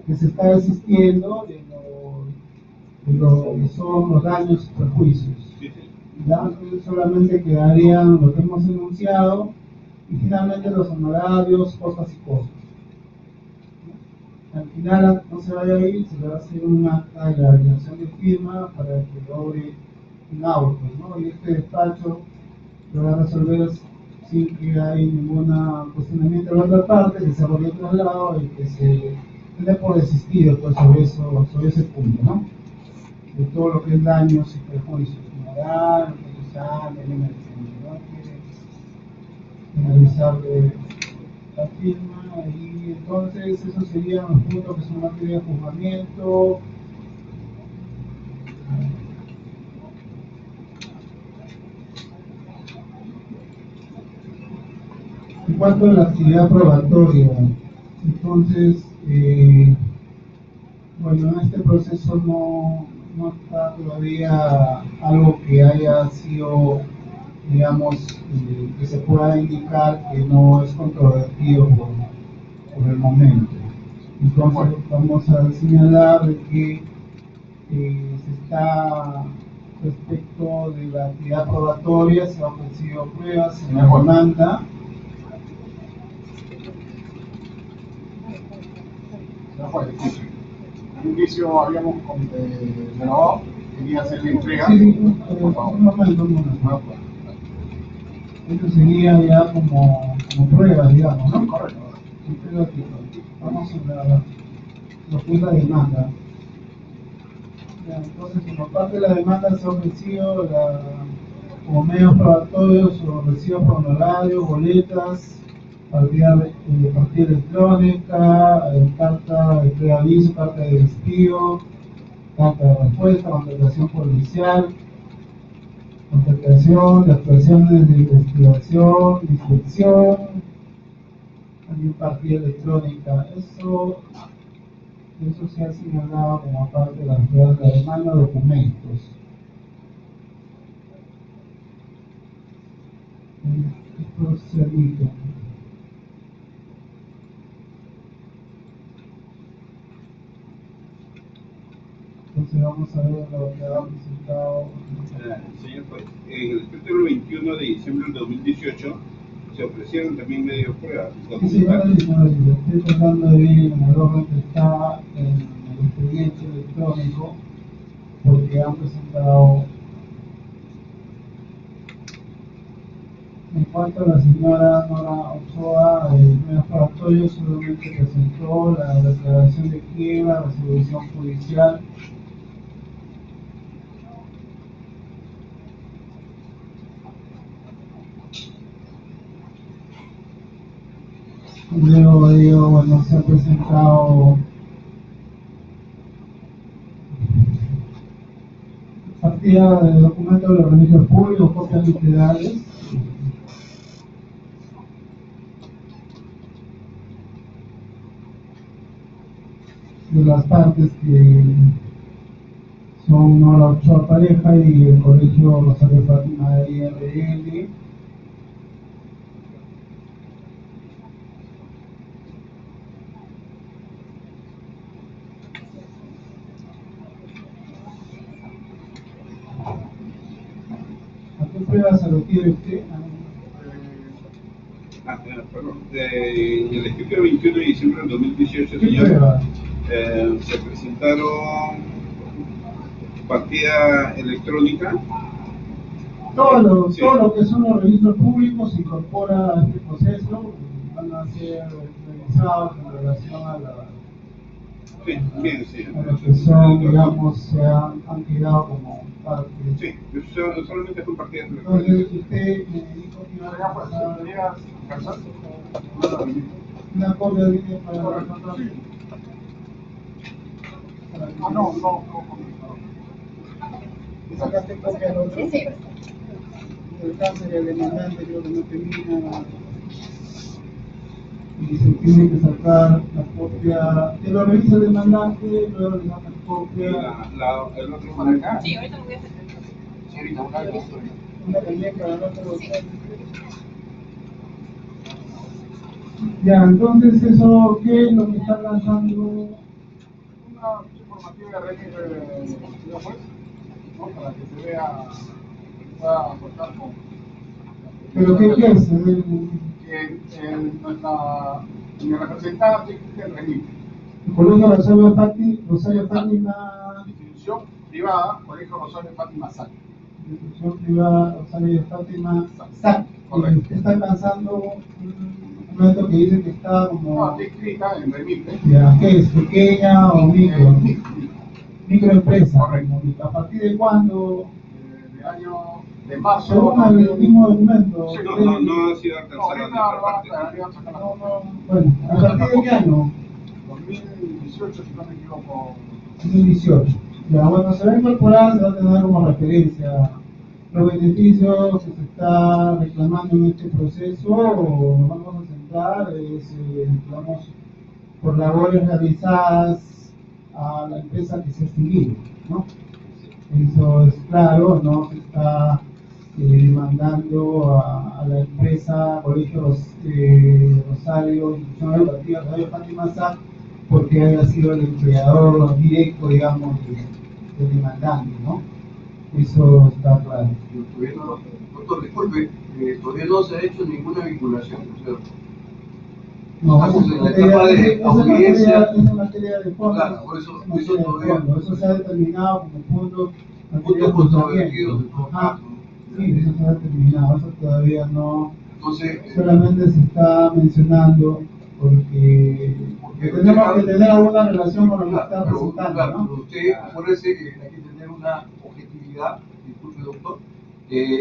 que se está desistiendo de lo que son los daños y perjuicios. ¿Ya? Entonces solamente quedarían lo que hemos enunciado y finalmente los honorarios, cosas y cosas. Al final no se vaya a ir, se le va a hacer un acta de la realización de firma para que logre un auto, ¿no? Y este despacho lo va a resolver sin que haya ningún cuestionamiento de la otra parte, que se haga el traslado y que se dé por desistido pues, sobre ese punto, ¿no? De todo lo que es daños y perjuicios, moral, procesal, ¿no? Finalizar la firma y entonces eso serían los puntos que son materia de juzgamiento. En cuanto a la actividad probatoria, entonces, bueno, en este proceso no está todavía algo que haya sido, digamos, que se pueda indicar que no es controvertido por el momento. Entonces, vamos a señalar de que se está, respecto de la actividad probatoria, se han ofrecido pruebas en la demanda. En un inicio habíamos grabado, quería hacer la entrega. Sí, por favor. un momento. Esto sería ya como prueba, digamos, ¿no? Correcto. Vamos a lo que es la demanda. Ya, entonces, por parte de la demanda se ha ofrecido como medios probatorios o recibos por honorarios, boletas, partida electrónica, carta de preaviso, carta de despido, carta de respuesta, contratación policial, contratación de actuaciones de investigación, inspección, también partida electrónica. Eso se ha señalado como parte de las pruebas de la demanda de documentos. Esto se admite. Entonces vamos a ver lo que ha presentado. Señor juez, en el capítulo 21 de diciembre del 2018 se ofrecieron también medios pruebas. Sí, señora, estoy tratando de ver en el orden que está en el expediente electrónico, porque han presentado. En cuanto a la señora Nora Ochoa, el medios probatorios solamente presentó la declaración de quiebra, resolución judicial. Luego de ello, bueno, se ha presentado partida de documentos de los registros públicos, copias literales. De las partes que son Nora Ochoa Pareja y el colegio Rosario Fátima de IRL. prueba se refiere usted? Perdón. En el escrito 21 de diciembre del 2018, ¿Qué señor, prueba? se presentaron partida electrónica. Sí. Todo lo que son los registros públicos se incorpora a este proceso, van a ser revisados en relación a Sí, bien, sí. a lo que son, digamos, han quedado como parte. Sí, solamente son partidas Entonces, electrónicas. usted me dijo que iba a pasar ¿Podrías una copia de línea para la no. ¿Sacaste copia al otro? Sí, sí. El cáncer y el demandante creo que no termina. Y se tiene que sacar la copia, que lo revisa el demandante, luego le saca copia. El otro para acá. Sí, ahorita lo voy a hacer. Señorita, una pregunta. Una cañeca, el otro. Ya, entonces eso, ¿qué es lo que está lanzando? Una informativa de régimen de juez, ¿no? Para que se vea, pueda aportar con. ¿Pero qué es? Que mi representante del régimen. El Colegio Rosario Fátima, Institución privada, Colegio Rosario Fátima SAC. institución privada Rosario Fátima, SAC, Correcto. que está lanzando un evento que dice que está No, como, está escrita en remite. ya, ¿qué es? ¿Pequeña o micro? Microempresa. Correcto. ¿A partir de cuándo? De marzo. Según el mismo documento. Sí, No ha sido No, alcanzada ahorita nuestra va parte. a sacar la foto. Bueno, ¿a partir de qué año? 2018, si no me equivoco. 2018. Ya, bueno, se va a incorporar, se va a tener como referencia los beneficios que se está reclamando en este proceso. Nos vamos a centrar, digamos, por labores realizadas a la empresa que se ha extinguido, ¿no? Eso es claro, no se está demandando a la empresa Colegio Rosario, Institución Educativa Rosario Fátima SAC, porque haya sido el empleador directo, digamos, del demandante, ¿no? Eso está claro. Doctor, disculpe, todavía no se ha hecho ninguna vinculación, ¿no es cierto? No, Estamos en la etapa de audiencia. Esa materia de fondo. Claro, por eso- esa materia de todavía- fondo. Eso se ha determinado como punto. Puntos controvertidos de todo Ajá. caso. Sí, eso se ha determinado. Eso todavía no. Entonces, Solamente se está mencionando porque tenemos que tener alguna relación con lo que está presentando, claro, ¿no? pero usted, acuérdese que hay que tener una objetividad, disculpe doctor,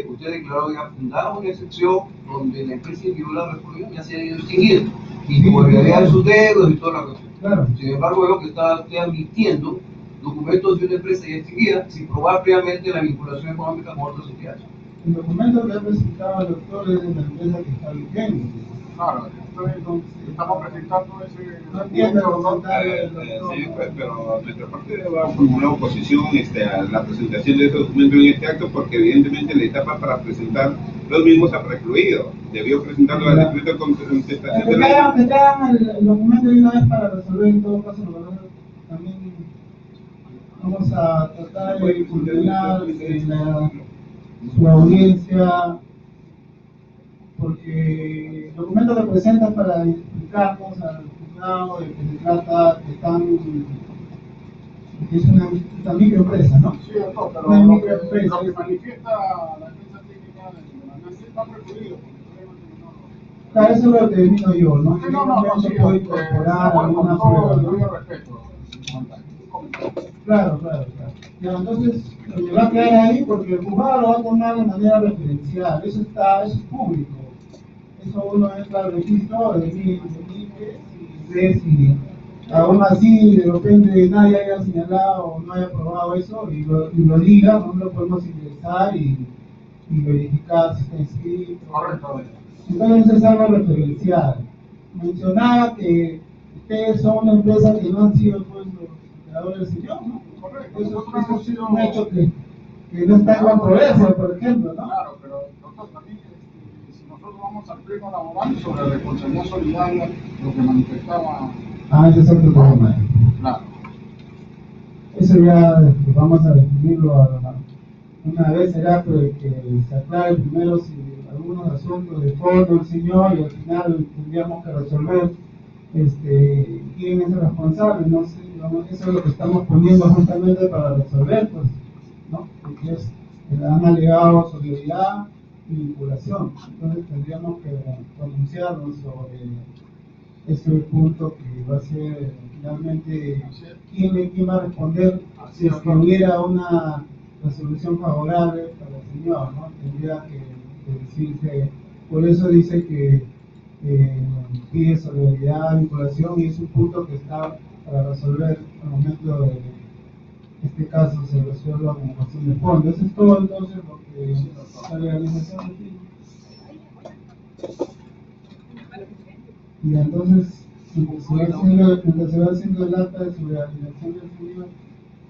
usted declaró ya fundada una excepción donde la empresa individual respondida ya se ha ido extinguida y Sí, por realidad claro. sus deudas y toda la cuestión. Claro. Sin embargo, veo que está usted admitiendo documentos de una empresa ya extinguida sin probar previamente la vinculación económica con otras entidades. El documento que ha presentado el doctor es de la empresa que está vigente. Claro, entonces estamos presentando ese. No entiendo el ¿no? comentario del doctor. Sí, pero nuestra parte va a formular oposición a la presentación de ese documento en este acto, porque evidentemente la etapa para presentar los mismos ha precluido. Debió presentarlo al decreto de contestación de la. Que traigan el documento de una vez para resolver en todo caso lo que también vamos a tratar de culminar su audiencia, porque el documento que presenta para explicarnos al juzgado de que se trata que es una microempresa, ¿no? Sí, doctor, pero Una lo que microempresa. manifiesta la empresa técnica del demandante está precluido. Claro, eso es lo que termino yo, ¿no? Sí, no, sí, puedo incorporar alguna con todo prueba, el ¿no? respeto. Claro. Ya, entonces, me va a quedar ahí porque el juzgado lo va a tomar de manera referencial. Eso es público. Eso uno entra al registro de MIPES y ve si aún así de repente nadie haya señalado o no haya probado eso y lo diga, nosotros lo podemos ingresar y verificar si está inscrito. Correcto. Entonces es algo referencial. Mencionaba que ustedes son una empresa que no han sido pues los creadores del señor, ¿no? Correcto. Eso Nosotros hemos es sido. un hecho que no está en controversia, por ejemplo, ¿no? Claro, pero doctor, también si nosotros vamos al pleno laboral sobre responsabilidad solidaria, lo que manifestaba. Ese es otro tema. Claro. Eso ya vamos a definirlo una vez será pues, que se aclare primero si algunos asuntos de fondo el señor y al final tendríamos que resolver quién es el responsable, no sé, digamos, eso es lo que estamos poniendo justamente para resolver, pues, ¿no? Porque es que han alegado solidaridad y vinculación, entonces tendríamos que pronunciarnos sobre ese punto que va a ser finalmente quién va a responder si es que hubiera una resolución favorable para el señor, ¿no? Tendría que decirse, por eso dice que pide solidaridad, vinculación y es un punto que está para resolver al momento de este caso se resuelva con cuestión de fondo. Eso es todo entonces lo que la legalización define. Y entonces, mientras se va haciendo el acta de su legalización del señor,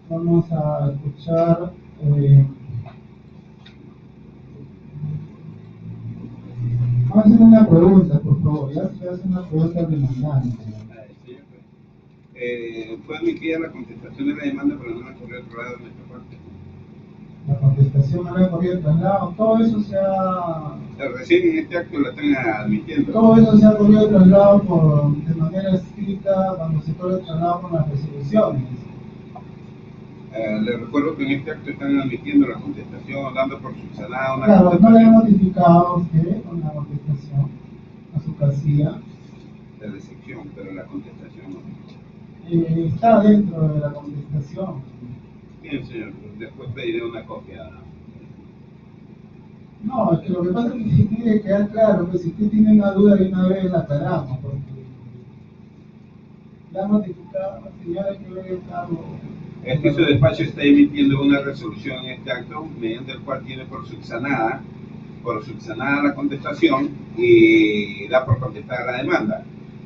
vamos a escuchar vamos a hacer una pregunta, por favor. Ya se hace una pregunta demandante. Fue admitida la contestación de la demanda, pero no me ocurrió otro lado de nuestra parte. La contestación no le corrido el traslado, todo eso se ha... Recién en este acto la están admitiendo. Todo eso se ha corrido el traslado de manera escrita cuando se corre el traslado con las resoluciones. Les recuerdo que en este acto están admitiendo la contestación, dando por subsanada una Claro, no le contestación hemos notificado a usted con la contestación a su casilla. de decepción, pero la contestación no. Está dentro de la contestación. Bien, señor, después pediré una copia. No, es que lo que pasa es que si tiene que quedar claro que si usted tiene una duda de una vez la aclaramos, porque la notificado, señora, hay que ver el cargo. Es que su despacho está emitiendo una resolución en este acto, mediante el cual tiene por subsanada la contestación y da por contestada la demanda.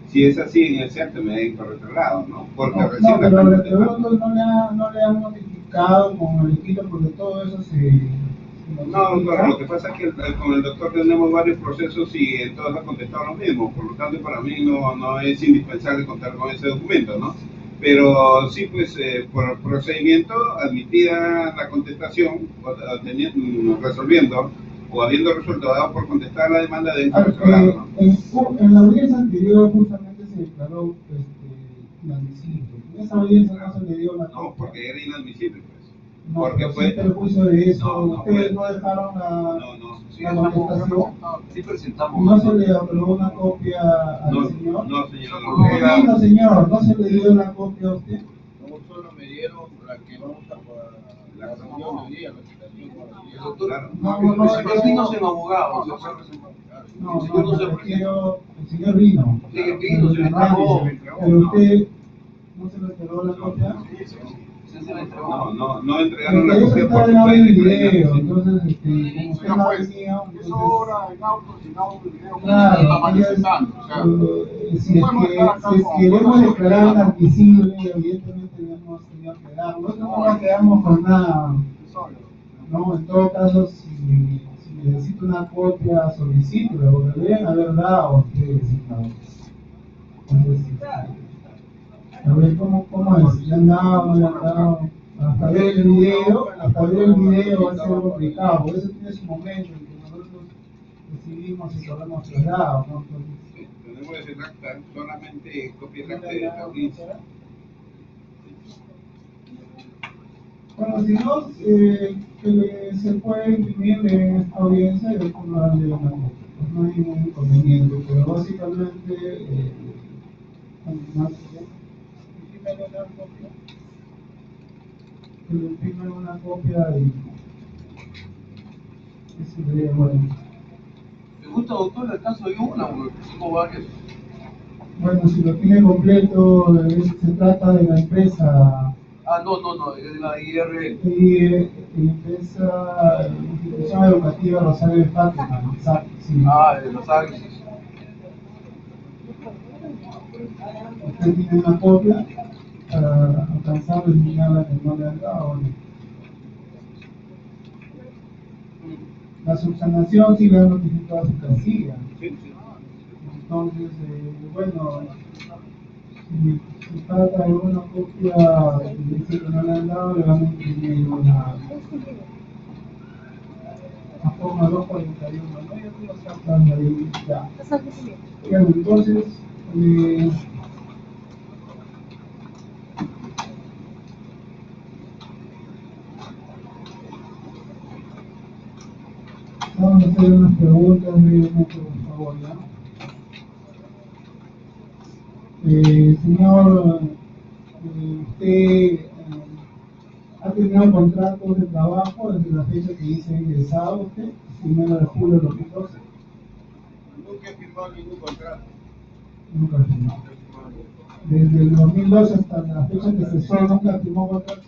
Si es así, en ese acto me deben por otro lado, ¿no? Porque No, recién la pero están le pregunto, contestando. no le han notificado con el escrito porque todo eso se No, notifica. lo que pasa es que con el doctor tenemos varios procesos y en todos ha contestado lo mismo, por lo tanto para mí no es indispensable contar con ese documento, ¿no? Pero sí, pues por procedimiento, admitida la contestación, resolviendo o habiendo resuelto, dado por contestar la demanda de otro lado, ¿no? En la audiencia anterior justamente se declaró inadmisible. En esa audiencia no se le dio la No, copia. porque era inadmisible, pues. No, Porque pero fue... sin perjuicio de eso, No, ustedes fue- no dejaron sí, la contestación. Sí presentamos. No se le aprobó una copia al No, señor. no, señor. No, señor, no se le dio una copia a usted. No solo me dieron la que vamos a la reunión hoy día, la citación para hoy día. Doctor, Claro. no vino sin abogado. No, El señor no se me refiero, el señor vino. Sí, vino, se le entregó. Pero usted no se le entregó la copia. Se le entregó. No entregaron la Eso copia está por su grabado en frente, video, sí. entonces, como usted no venía, Eso entonces, ahora en auto, sin audio, video, claro, está manifestando. O sea, si es que queremos declarar inadmisible, evidentemente debemos señor quedarnos. Nosotros no nos quedamos con nada, ¿no? En todo caso, si necesito una copia, solicítela, porque deben haber dado a ustedes, ¿no? Entonces, a ver, ¿cómo es? ¿Le han dado, no le han dado? Hasta ver el video va a ser complicado, por eso tiene su momento en que nosotros decidimos si corremos traslado, ¿no? Entonces, Sí, tenemos ese acta, solamente copia el acta de la audiencia. bueno, si no, se puede imprimir en esta audiencia y después no darle una copia. Pues no hay ningún inconveniente, pero básicamente, más, imprimen una copia, que le imprimen una copia y eso sería bueno. ¿Me gusta, doctor, el caso de una? Porque tengo varios. Bueno, si lo tiene completo, se trata de la empresa. No, es de la IR. Y empresa, Institución Educativa Rosario de Fátima, SAC, sí. De los Águilas. Usted tiene una copia para alcanzar el señala que no le han dado. ¿No? La subsanación sí le ha notificado a su casilla. Sí, sí. Entonces, bueno, si falta alguna copia que dice que no le han dado, le van a imprimir Ponga 241, ¿no? Yo creo que está ahí, ya. Esa es muy bien. Bien, entonces, vamos a hacer unas preguntas brevemente, por favor, ¿ya? Señor, usted ha tenido contratos de trabajo desde la fecha que dice ingresado usted, 1 de julio de 2012. Nunca he firmado ningún contrato. Nunca firmó. Desde el 2012 hasta la fecha que cesó, nunca firmó contrato.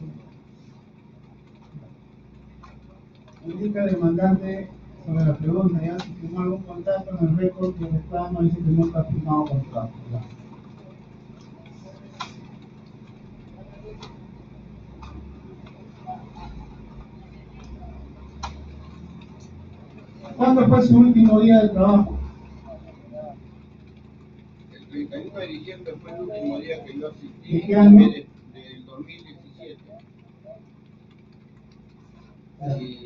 Indica demandante sobre la pregunta, ya si firmó algún contrato en el récord que reclama, dice que nunca ha firmado contrato. ¿Ya? ¿Cuándo fue su último día de trabajo? El 31 de diciembre fue el último día que yo asistí. ¿De qué año? Del 2017.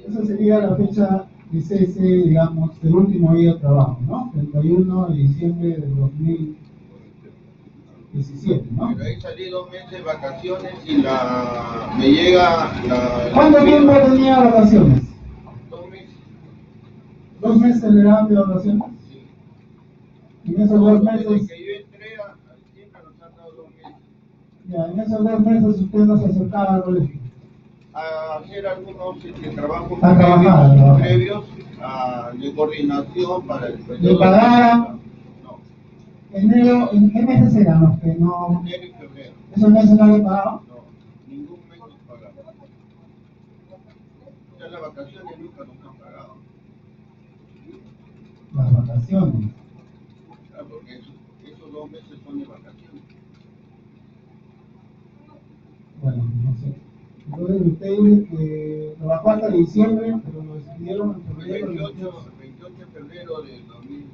Esa sería la fecha de cese, digamos, del último día de trabajo, ¿no? 31 de diciembre del 2017, ¿no? Pero ahí salí 2 meses de vacaciones y me llega la... ¿Cuánto tiempo tenía vacaciones? 2 meses. 2 meses le daban de vacaciones. Sí. En esos 2 Desde meses, que yo entré, siempre nos han dado 2 meses. ya, en esos 2 meses usted no se acercaba al colegio. A hacer algunos trabajos A trabajar, previos de coordinación para el ¿Le pagaban? No, Enero, ¿en qué meses eran los que no? enero y febrero. ¿Esos meses no le pagaban? No, ningún mes nos pagaron. Ya las vacaciones nunca nos han pagado. Las vacaciones. Claro, porque esos 2 meses son de vacaciones. Bueno, no sé. Entonces usted dice que trabajó hasta diciembre, pero lo despidieron en El febrero. 28 de febrero del 2018.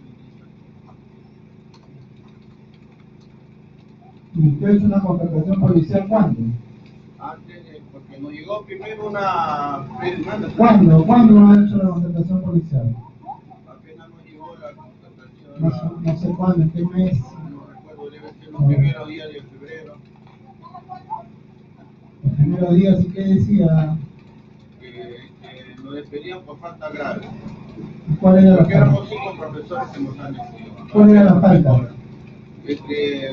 ¿Y usted hizo una contratación policial cuándo? Porque nos llegó primero una demanda. ¿Cuándo ha hecho la contratación policial? Apenas nos llegó la contratación. No sé cuándo, en qué mes. No recuerdo, debe ser los primeros días de febrero. El primer día sí que decía. Que nos despedían por falta grave. ¿Cuál era la Porque falta? éramos 5 profesores que nos han despedido. ¿Cuál era la falta?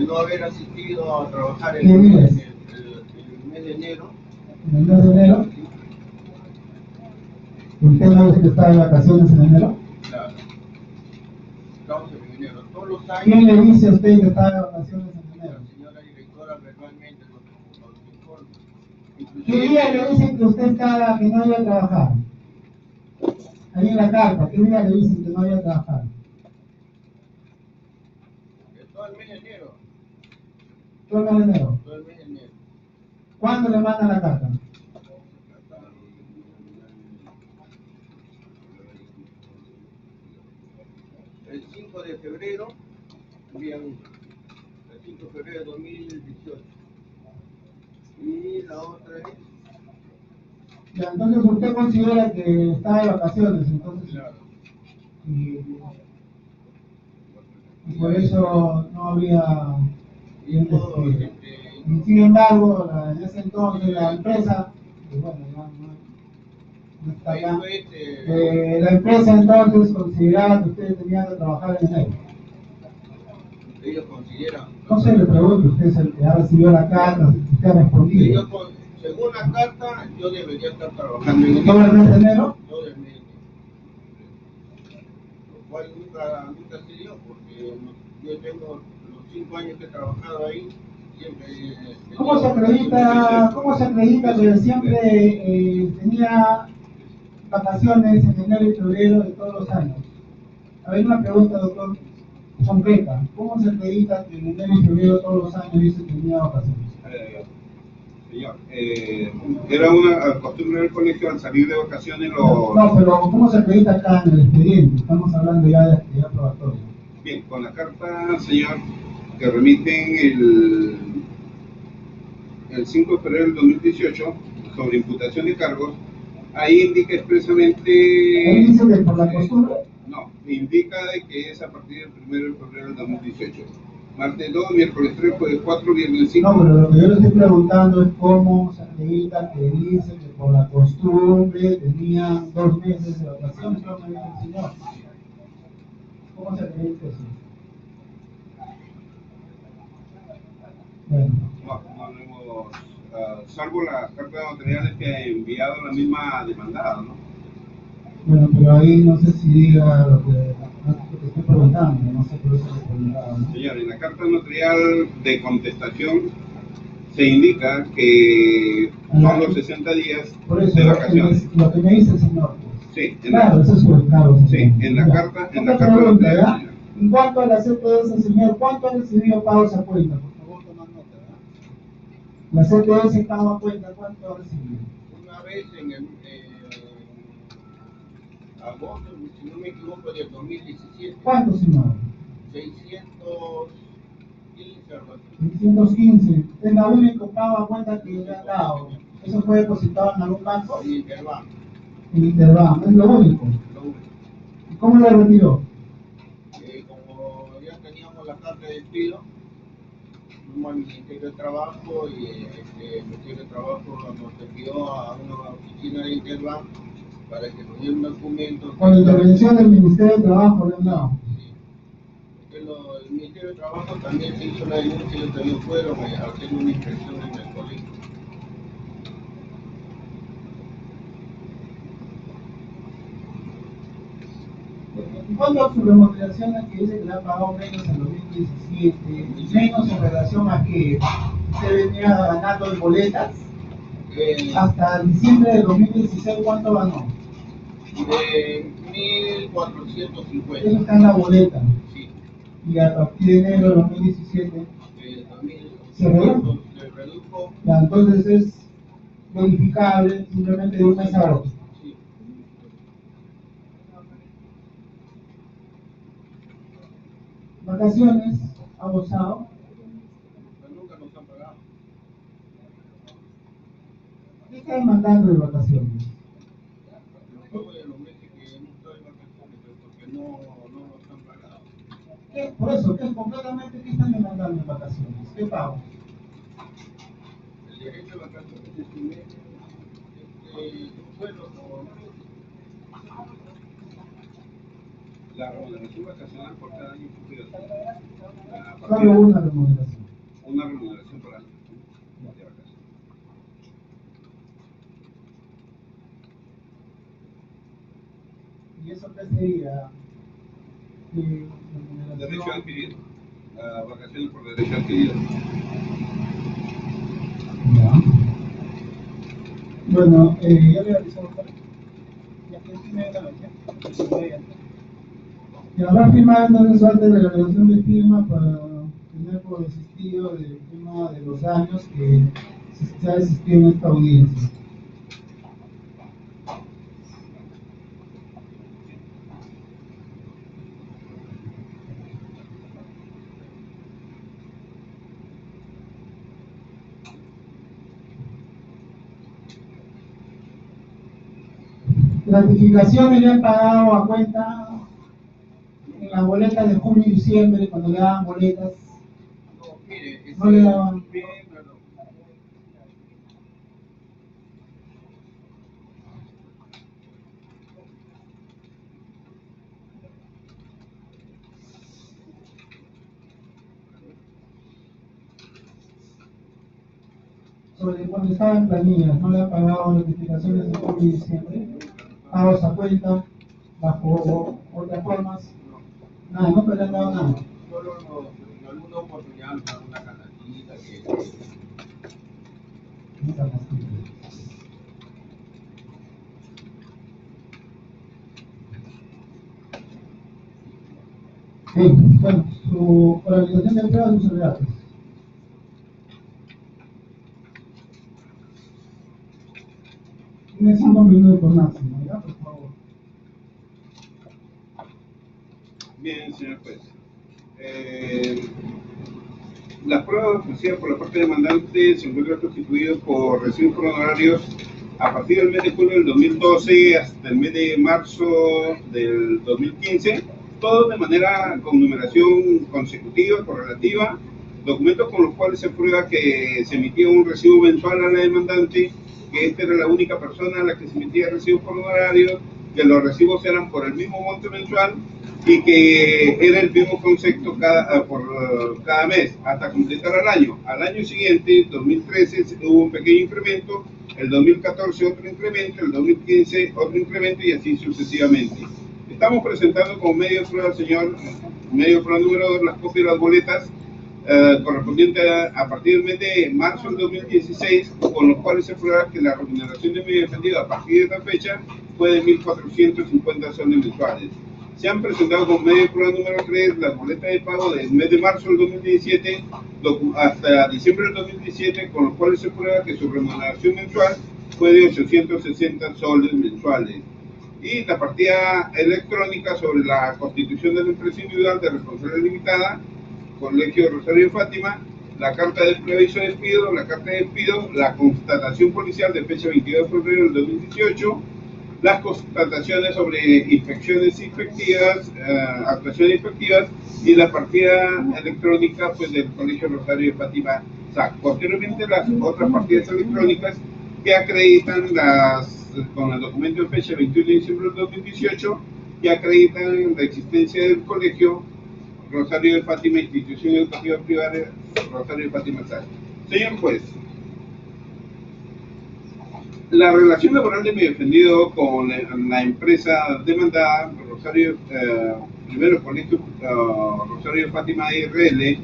No haber asistido a trabajar ¿Qué en días? el mes de enero. En el mes de enero. ¿Usted no dice que estaba de vacaciones en enero? Claro. Estamos en enero. Todos los ¿Quién años, le dice a usted que estaba de vacaciones en enero? la señora directora verbalmente nos informa. ¿Qué día le dicen que usted estaba, que no iba a trabajar? Ahí en la carta, ¿qué día le dicen que no iba a trabajar? Todo el mes de enero. Todo el mes de enero. Todo el mes de enero. ¿Cuándo le mandan la carta? El 5 de febrero, día 1. El 5 de febrero de 2018. Y la otra es... Ya, entonces usted considera que está de vacaciones, entonces, Claro. y por eso no habría bien despido. Y sin embargo, en ese entonces la empresa, y bueno, no está Ahí acá, fue la empresa entonces consideraba que ustedes tenían que trabajar en enero. ellos consideran. No sé, le pregunto, usted es el que ha recibido la carta, usted ha respondido. Según la carta, yo debería estar trabajando en ¿Todo el mes de enero? todo el mes. Lo cual nunca se dio, porque yo tengo los 5 años que he trabajado ahí, siempre... ¿Cómo se acredita que siempre tenía vacaciones en enero y febrero de todos los años? A ver, una pregunta, doctor, concreta. ¿Cómo se acredita que en enero y febrero de todos los años dice que tenía vacaciones? Señor, era una costumbre del colegio al salir de vacaciones los... No, pero ¿cómo se acredita acá en el expediente? Estamos hablando ya de actividad probatoria. Bien, con la carta, señor, que remiten el 5 de febrero del 2018 sobre imputación de cargos, Ahí indica Ahí expresamente, dice que por la costumbre. no, indica de que es a partir del 1 de febrero del 2018. Martes 2, miércoles 3, jueves 4, viernes 5. No, pero lo que yo le estoy preguntando es cómo se acredita que dice que por la costumbre tenían 2 meses de vacaciones, ¿cómo me dice el señor? ¿Cómo se acredita eso? Bueno, No hemos, salvo las cartas notariales que ha enviado la misma demandada, ¿no? bueno, pero ahí no sé si diga lo que estoy preguntando, no sé por eso le preguntaba, ¿no? Señor, en la carta notarial de contestación se indica que son los 60 días Por eso, de vacaciones. lo que me dice el señor, pues. Sí, en Claro, la, eso es su claro, señor. sí, en la Ya. carta, en la Otra carta pregunta, notarial, ¿ya? señor. En cuanto a la CTS, señor, ¿cuánto ha recibido pagos a cuenta? Por favor, toma nota, ¿verdad? La CTS pago a cuenta, ¿cuánto ha recibido? Una vez en el agosto, si no me equivoco, del 2017, ¿Cuánto, señor? 615 algo así. 615. Es la única pago a cuenta que le han dado. ¿Eso fue depositado en algún banco? Y que va, En Interbank, es lo único. lo único. ¿Y cómo lo retiró? Como ya teníamos la carta de despido, fuimos al Ministerio de Trabajo y el Ministerio de Trabajo nos envió a una oficina de Interbank para que nos diera un documento. Con la intervención del Ministerio de Trabajo le han dado. Sí. Porque el Ministerio de Trabajo también se hizo la denuncia y también fueron a hacer una inspección en el colegio. En cuanto a su remuneración, que dice que le ha pagado menos en 2017, menos en relación a que usted venía ganando en boletas, hasta diciembre de 2016, ¿cuánto ganó? De Eso 1.450. está en la boleta. Sí. Y a partir de enero de 2017, se redujo. Se redujo. Ya, entonces es verificable simplemente de un mes a otro. Sí. Vacaciones, ha gozado. Pero nunca nos han pagado. ¿Qué está demandando de vacaciones? Los pagos de los meses que hemos estado de vacaciones, pero porque no nos han pagado. ¿Qué? Por eso, ¿qué concretamente qué están demandando en vacaciones? ¿Qué pago? El derecho de vacaciones es primer sueldo o La remuneración vacacional por cada año cumplido. Solo una remuneración. Una remuneración por año de vacaciones. ¿Y eso qué sería? Derecho adquirido. Vacaciones por derecho adquirido. Ya. Bueno, ya le avisamos. Ya que es 9 de la noche. Y habrá firmado entonces antes de la relación de firma para tener por desistido del tema de los daños que se ha desistido en esta audiencia. Gratificaciones le han pagado a cuenta en las boletas de junio y diciembre, cuando le daban boletas, no, mire, no le daban. Sobre cuando estaba en planillas, no le han pagado notificaciones de junio y diciembre, pagos a cuenta, bajo otras formas, nada, no le han dado nada. Solo en alguna oportunidad nos dan una canastita que No está más tiempo. Bien, bueno, su organización de empleo y sus datos. Tiene 5 minutos por máximo, ¿ya? Por favor. Bien, señor juez. Las pruebas ofrecidas por la parte demandante se encuentran constituidas por recibos por honorarios a partir del mes de julio del 2012 hasta el mes de marzo del 2015, todo de manera con numeración consecutiva, correlativa, documentos con los cuales se prueba que se emitía un recibo mensual a la demandante, que esta era la única persona a la que se emitía recibos por honorarios, que los recibos eran por el mismo monto mensual y que era el mismo concepto por cada mes hasta completar el año. Al año siguiente, 2013, hubo un pequeño incremento, el 2014 otro incremento, el 2015 otro incremento y así sucesivamente. Estamos presentando como medio de prueba, señor, medio de prueba número 2, las copias de las boletas correspondientes a partir del mes de marzo del 2016, con los cuales se prueba que la remuneración de mi defendido a partir de esta fecha fue de 1.450 soles mensuales. Se han presentado como medio de prueba número 3 las boletas de pago del mes de marzo del 2017 hasta diciembre del 2017, con los cuales se prueba que su remuneración mensual fue de 860 soles mensuales. Y la partida electrónica sobre la constitución de la empresa individual de responsabilidad limitada, Colegio Rosario de Fátima, la carta de preaviso de despido, la carta de despido, la constatación policial de fecha 22 de febrero del 2018, las constataciones sobre inspecciones inspectivas, actuaciones inspectivas y la partida electrónica pues, del Colegio Rosario de Fátima SAC. Posteriormente las otras partidas electrónicas que acreditan con el documento de fecha 21 de diciembre del 2018, que acreditan la existencia del Colegio Rosario de Fátima, institución educativa privada Rosario de Fátima SAC. Señor juez, la relación laboral de mi defendido con la empresa demandada, primero Colegio Rosario de Fátima IRL,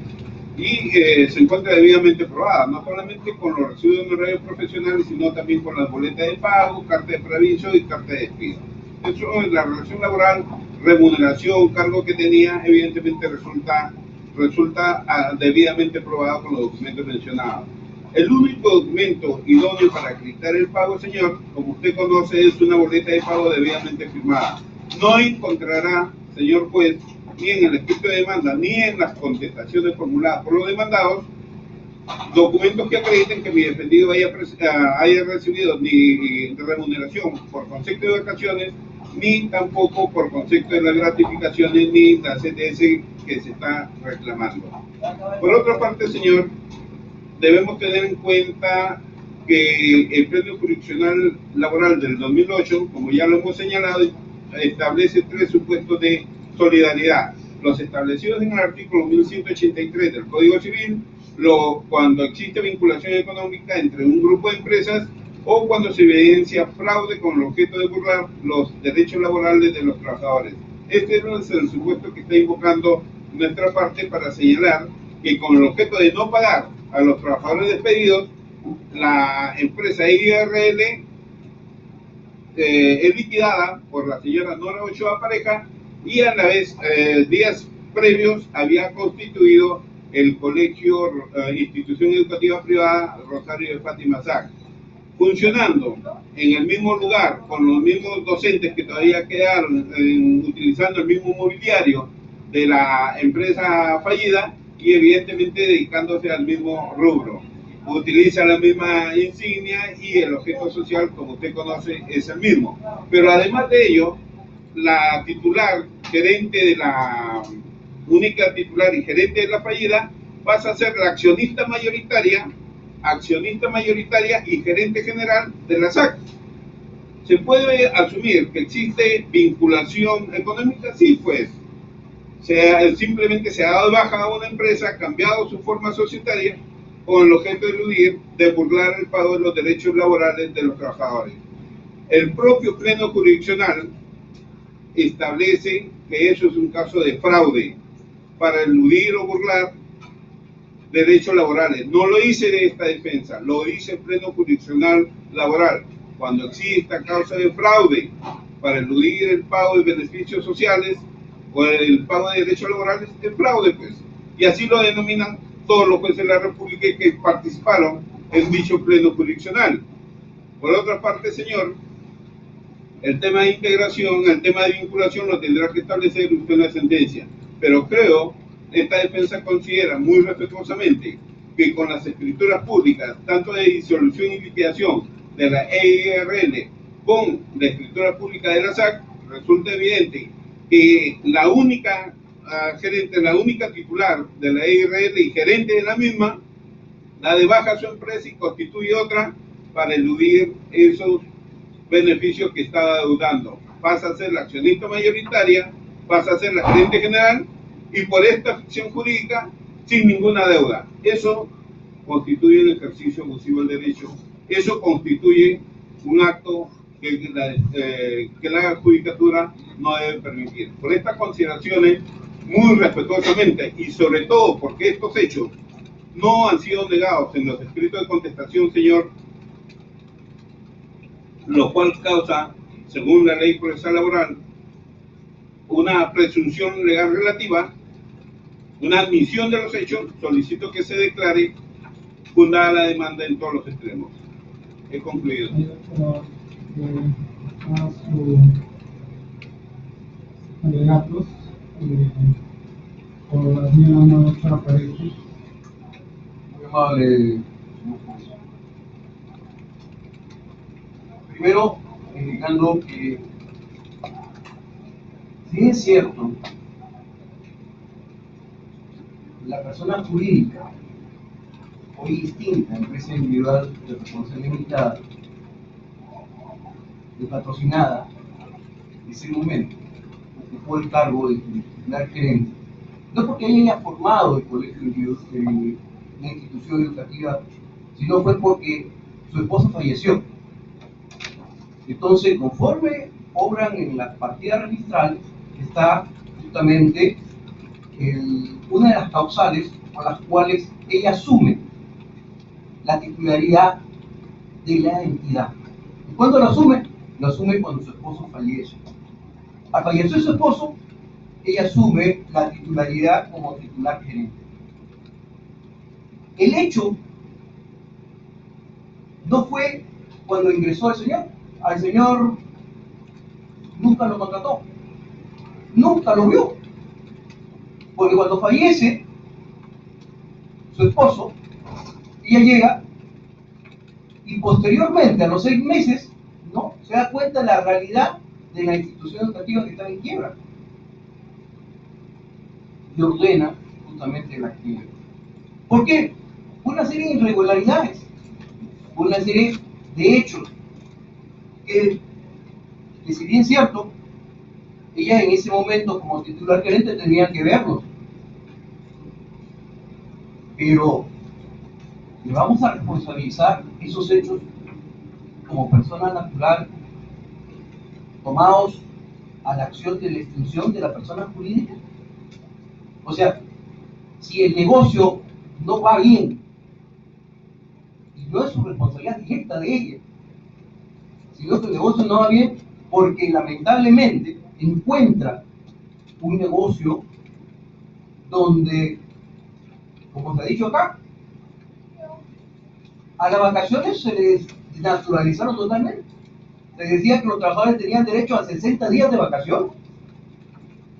y se encuentra debidamente probada, no solamente con los recibos de honorarios profesionales, sino también con las boletas de pago, carta de preaviso y carta de despido. Eso es la relación laboral, remuneración, cargo que tenía, evidentemente resulta debidamente probado con los documentos mencionados. El único documento idóneo para acreditar el pago, señor, como usted conoce, es una boleta de pago debidamente firmada. No encontrará, señor juez, ni en el escrito de demanda, ni en las contestaciones formuladas por los demandados, documentos que acrediten que mi defendido haya recibido ni remuneración por concepto de vacaciones, ni tampoco por concepto de las gratificaciones, ni la CTS que se está reclamando. Por otra parte, señor, debemos tener en cuenta que el Pleno Jurisdiccional Laboral del 2008, como ya lo hemos señalado, establece 3 supuestos de solidaridad. Los establecidos en el artículo 1183 del Código Civil, cuando existe vinculación económica entre un grupo de empresas o cuando se evidencia fraude con el objeto de burlar los derechos laborales de los trabajadores. Este es el supuesto que está invocando nuestra parte para señalar que con el objeto de no pagar a los trabajadores despedidos, la empresa IRL es liquidada por la señora Nora Ochoa Pareja y a la vez días previos había constituido el Colegio Institución Educativa Privada Rosario de Fátima SAC, funcionando en el mismo lugar, con los mismos docentes que todavía quedaron, utilizando el mismo mobiliario de la empresa fallida y evidentemente dedicándose al mismo rubro. Utiliza la misma insignia y el objeto social, como usted conoce, es el mismo. Pero además de ello, la titular, gerente de la única titular y gerente de la fallida, pasa a ser la accionista mayoritaria y gerente general de la SAC. ¿Se puede asumir que existe vinculación económica? Sí, pues. Simplemente se ha dado de baja a una empresa, ha cambiado su forma societaria con el objeto de eludir, de burlar el pago de los derechos laborales de los trabajadores. El propio Pleno Jurisdiccional establece que eso es un caso de fraude para eludir o burlar derechos laborales. No lo dice de esta defensa, lo dice el Pleno Jurisdiccional Laboral. Cuando exista causa de fraude para eludir el pago de beneficios sociales o el pago de derechos laborales, es fraude, pues. Y así lo denominan todos los jueces de la República que participaron en dicho Pleno Jurisdiccional. Por otra parte, señor, el tema de integración, el tema de vinculación lo tendrá que establecer usted en la sentencia. Pero creo, esta defensa considera muy respetuosamente que con las escrituras públicas, tanto de disolución y liquidación, de la EIRL con la escritura pública de la SAC, resulta evidente que la única gerente, la única titular de la EIRL y gerente de la misma, la de baja su empresa y constituye otra para eludir esos beneficios que estaba deudando. Pasa a ser la accionista mayoritaria, pasa a ser la gerente general y por esta ficción jurídica sin ninguna deuda. Eso constituye un ejercicio abusivo del derecho. Eso constituye un acto que la judicatura no debe permitir. Por estas consideraciones, muy respetuosamente y sobre todo porque estos hechos no han sido negados en los escritos de contestación, señor, lo cual causa, según la ley procesal laboral, una presunción legal relativa, una admisión de los hechos, solicito que se declare fundada la demanda en todos los extremos. He concluido. A sus alegatos, por la señora Nora Ochoa Pareja. Muy amable, señor juez. Primero, indicando que si es cierto, la persona jurídica hoy distinta, empresa individual de responsabilidad limitada, de patrocinada, en ese momento ocupó el cargo de titular gerente, no porque ella haya formado el colegio de la institución educativa, sino fue porque su esposo falleció. Entonces, conforme obran en las partidas registrales, está justamente una de las causales por las cuales ella asume la titularidad de la entidad. ¿Y cuándo lo asume? Lo asume cuando su esposo fallece. Al fallecer su esposo, ella asume la titularidad como titular gerente. El hecho no fue cuando ingresó el señor. Al señor nunca lo contrató, nunca lo vio, porque cuando fallece su esposo, ella llega y posteriormente, a los 6 meses, ¿no?, se da cuenta de la realidad de la institución educativa que estaba en quiebra y ordena justamente la quiebra. ¿Por qué? Por una serie de irregularidades, por una serie de hechos que si bien es cierto, ella en ese momento como titular gerente tenía que verlos, pero le vamos a responsabilizar esos hechos como persona natural tomados a la acción de la extinción de la persona jurídica. O sea, si el negocio no va bien, y no es su responsabilidad directa de ella, sino que el negocio no va bien porque lamentablemente encuentra un negocio donde, como se ha dicho acá, a las vacaciones se les naturalizaron totalmente. Se decía que los trabajadores tenían derecho a 60 días de vacación.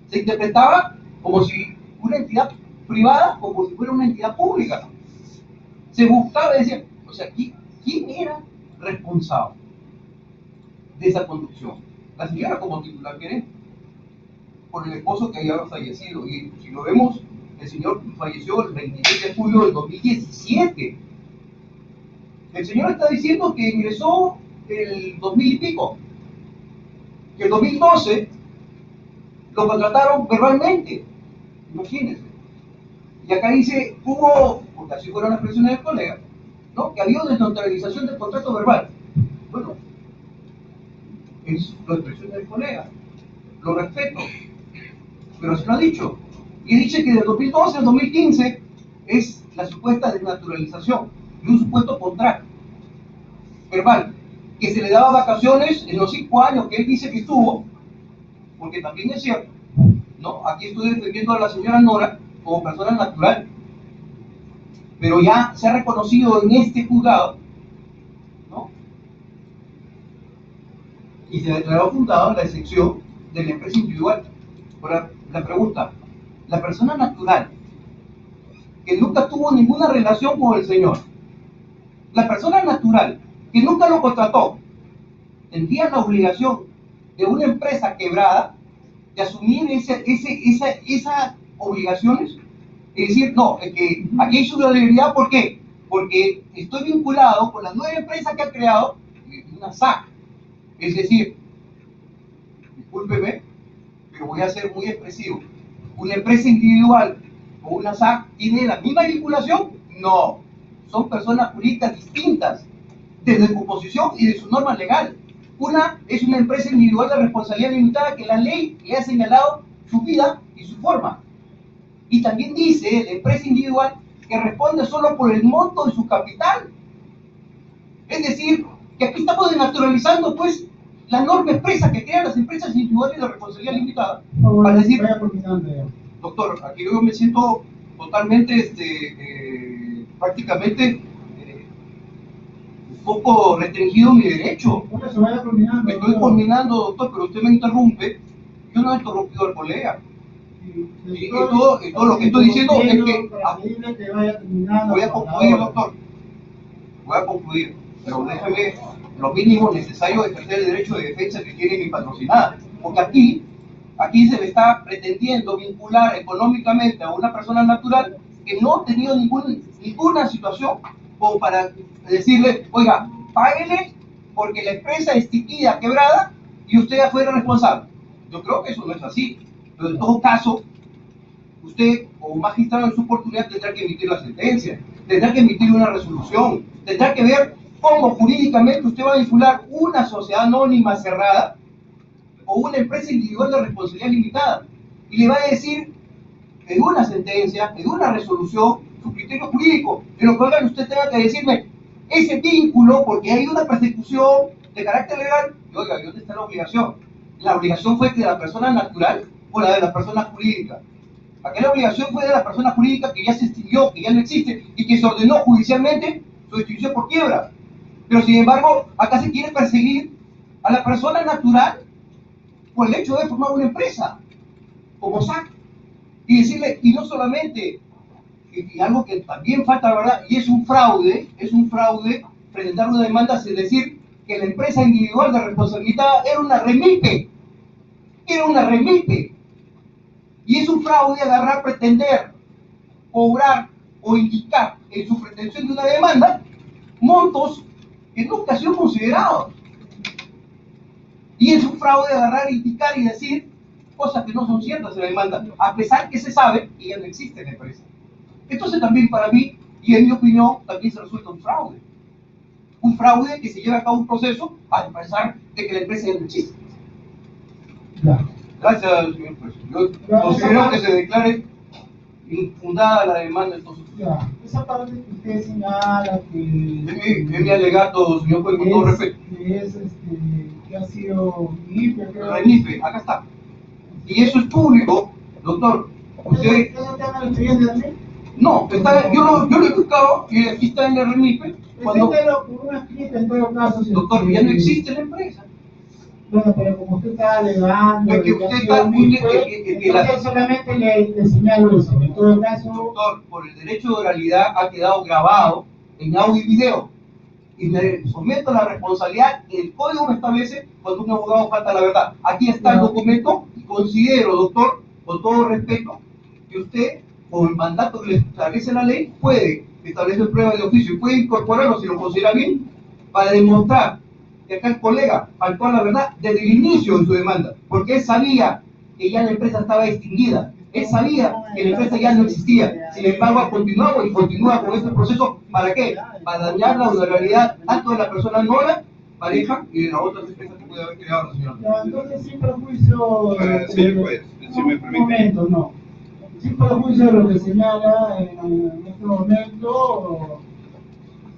Se interpretaba como si una entidad privada o como si fuera una entidad pública. Se buscaba, decía, o sea, ¿quién era responsable de esa conducción? La señora como titular gerente, por el esposo que había fallecido. Y si lo vemos, el señor falleció el 26 de julio del 2017. El señor está diciendo que ingresó el 2000 y pico, que el 2012 lo contrataron verbalmente. Imagínense. Y acá dice, hubo, porque así fueron las expresiones del colega, ¿no?, que había desneutralización del contrato verbal. Bueno, es la expresión del colega, lo respeto, pero se lo ha dicho. Y dice que del 2012 al 2015 es la supuesta desnaturalización de un supuesto contrato verbal, que se le daba vacaciones en los 5 años que él dice que estuvo, porque también es cierto, ¿no? Aquí estoy defendiendo a la señora Nora como persona natural, pero ya se ha reconocido en este juzgado, ¿no?, y se declaró fundado la excepción de la empresa individual. Ahora, la pregunta, la persona natural que nunca tuvo ninguna relación con el señor, la persona natural que nunca lo contrató, tendría la obligación de una empresa quebrada de asumir esas obligaciones y decir, no, es que aquí hay solidaridad, ¿por qué? Porque estoy vinculado con la nueva empresa que ha creado una SAC. Es decir, discúlpeme, pero voy a ser muy expresivo. ¿Una empresa individual o una SAC tiene la misma vinculación? No, son personas jurídicas distintas desde su posición y de su norma legal. Una es una empresa individual de responsabilidad limitada que la ley le ha señalado su vida y su forma. Y también dice la empresa individual que responde solo por el monto de su capital. Es decir, que aquí estamos desnaturalizando pues la norma expresa que crean las empresas individuales de responsabilidad limitada. Para decir, Vaya coordinando ya. doctor, aquí yo me siento totalmente, prácticamente un poco restringido mi derecho. Por eso vaya coordinando. Me estoy culminando, doctor, pero usted me interrumpe. Yo no he interrumpido al colega. Y todo lo que estoy diciendo es que voy a concluir, doctor. Voy a concluir, pero déjame lo mínimo necesario de ejercer el derecho de defensa que tiene mi patrocinada. Porque aquí se le está pretendiendo vincular económicamente a una persona natural que no ha tenido ninguna situación como para decirle, oiga, páguele porque la empresa es extinguida, quebrada, y usted ya fue responsable. Yo creo que eso no es así. Pero en todo caso, usted, como magistrado en su oportunidad, tendrá que emitir la sentencia, tendrá que emitir una resolución, tendrá que ver cómo jurídicamente usted va a vincular una sociedad anónima cerrada o una empresa individual de responsabilidad limitada. Y le va a decir en una sentencia, en una resolución, su criterio jurídico. En lo cual usted tenga que decirme ese vínculo, porque hay una persecución de carácter legal. Y oiga, ¿y dónde está la obligación? ¿La obligación fue de la persona natural o la de la persona jurídica? Aquí la obligación fue de la persona jurídica que ya se extinguió, que ya no existe y que se ordenó judicialmente su extinción por quiebra. Pero sin embargo, acá se quiere perseguir a la persona natural por el hecho de formar una empresa como SAC y decirle, y no solamente, y algo que también falta, la verdad, y es un fraude presentar una demanda, es decir, que la empresa individual de responsabilidad era una REMIPE, y es un fraude agarrar, pretender, cobrar o indicar en su pretensión de una demanda montos que nunca han sido considerados. Y es un fraude agarrar, indicar y decir cosas que no son ciertas en la demanda, a pesar que se sabe que ya no existe la empresa. Entonces también para mí, y en mi opinión, también se resulta un fraude. Un fraude que se lleva a cabo un proceso a pesar de que la empresa ya no existe. Ya. Gracias, señor juez. Yo considero que se declare infundada la demanda, entonces. Ya. Esa parte que usted señala que... Es mi alegato, señor juez, con todo respeto. Que ha sido REMIPE, creo. REMIPE, acá está. Y eso es público, doctor. Usted... ¿Eso está en el expediente también? No, está, yo lo he buscado y aquí está en el REMIPE. Cuando... Preséntelo por una escrita en todo caso. Doctor, ya no existe la empresa. Bueno, pero como usted está alegando... Es que usted está... Entonces solamente le señalo eso. En todo caso... Doctor, por el derecho de oralidad ha quedado grabado en audio y video. Y me someto a la responsabilidad que el código me establece cuando un abogado falta la verdad. Aquí está el documento y considero, doctor, con todo respeto, que usted, con el mandato que le establece la ley, puede establecer pruebas de oficio y puede incorporarlo, si lo considera bien, para demostrar que acá el colega faltó a la verdad desde el inicio de su demanda, porque él sabía que ya la empresa estaba extinguida, él sabía que la empresa ya no existía, sin embargo ha continuado y continúa con este proceso. ¿Para qué? Para dañar la honorabilidad tanto de la persona nora, pareja, y de las otras empresas que puede haber creado la señora. Ya, entonces sin prejuicio... Señor juez, si me permite. Un momento, no. Sin prejuicio de lo que señala en este momento,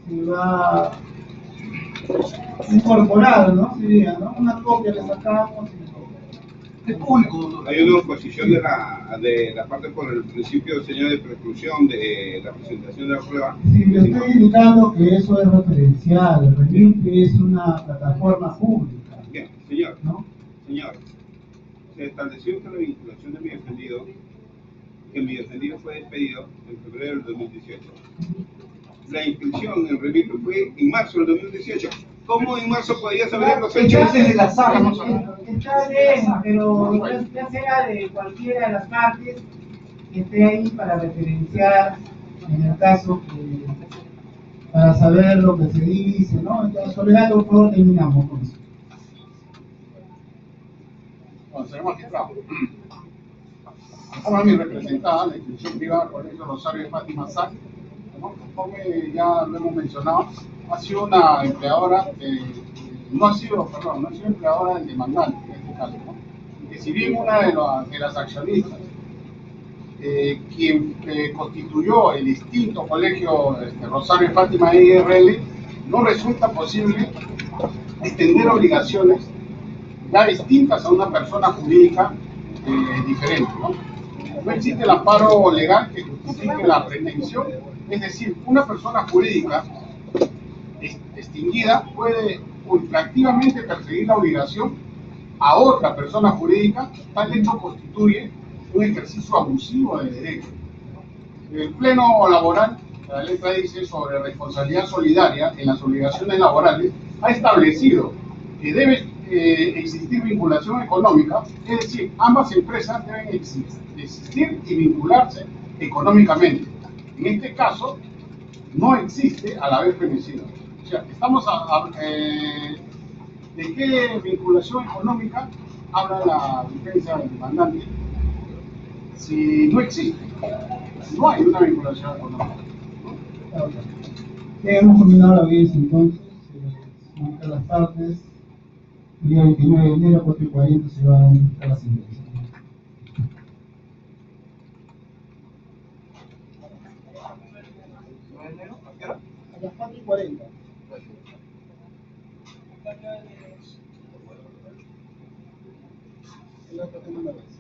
se va incorporado, ¿no? Sería, ¿no? Una copia que sacamos y todo. Es público, doctor. Hay una oposición de la parte por el principio, señor, de preclusión de la presentación de la prueba. Sí, le estoy indicando que eso es referencial. El REMIPE es una plataforma pública. Bien, señor. ¿No? Señor, se estableció que la vinculación de mi defendido, que mi defendido fue despedido en febrero del 2018. la inscripción en registro fue en marzo del 2018. ¿Cómo en marzo podías haber los Está hechos? bien, pero ya sea de cualquiera de las partes que esté ahí para referenciar, en el caso para saber lo que se dice, ¿no? Entonces, Soledad, por favor, terminamos con eso. Bueno, señor magistrado, como mi representada, la institución privada Colegio Rosario de Fátima SAC, ¿no? Conforme ya lo hemos mencionado, ha sido una empleadora, no ha sido empleadora del demandante en este caso, ¿no? Que si bien una de las accionistas, quien constituyó el distinto Colegio Rosario de Fátima IRL, no resulta posible extender obligaciones ya distintas a una persona jurídica diferente, ¿no? No existe el amparo legal que justifique la pretensión, es decir, una persona jurídica extinguida puede ultraactivamente perseguir la obligación a otra persona jurídica. Tal hecho constituye un ejercicio abusivo de derecho. El pleno laboral, la letra dice sobre responsabilidad solidaria en las obligaciones laborales, ha establecido que debe existir vinculación económica, es decir, ambas empresas deben existir y vincularse económicamente. En este caso, no existe al haber fenecido. O sea, estamos ¿de qué vinculación económica habla la defensa del demandante? Si no existe, no hay una vinculación económica. Hemos terminado la audiencia entonces, se las partes, el día 29 de enero, 4:40 se van a la sentencia. A las 4:40. En la estación de la vez.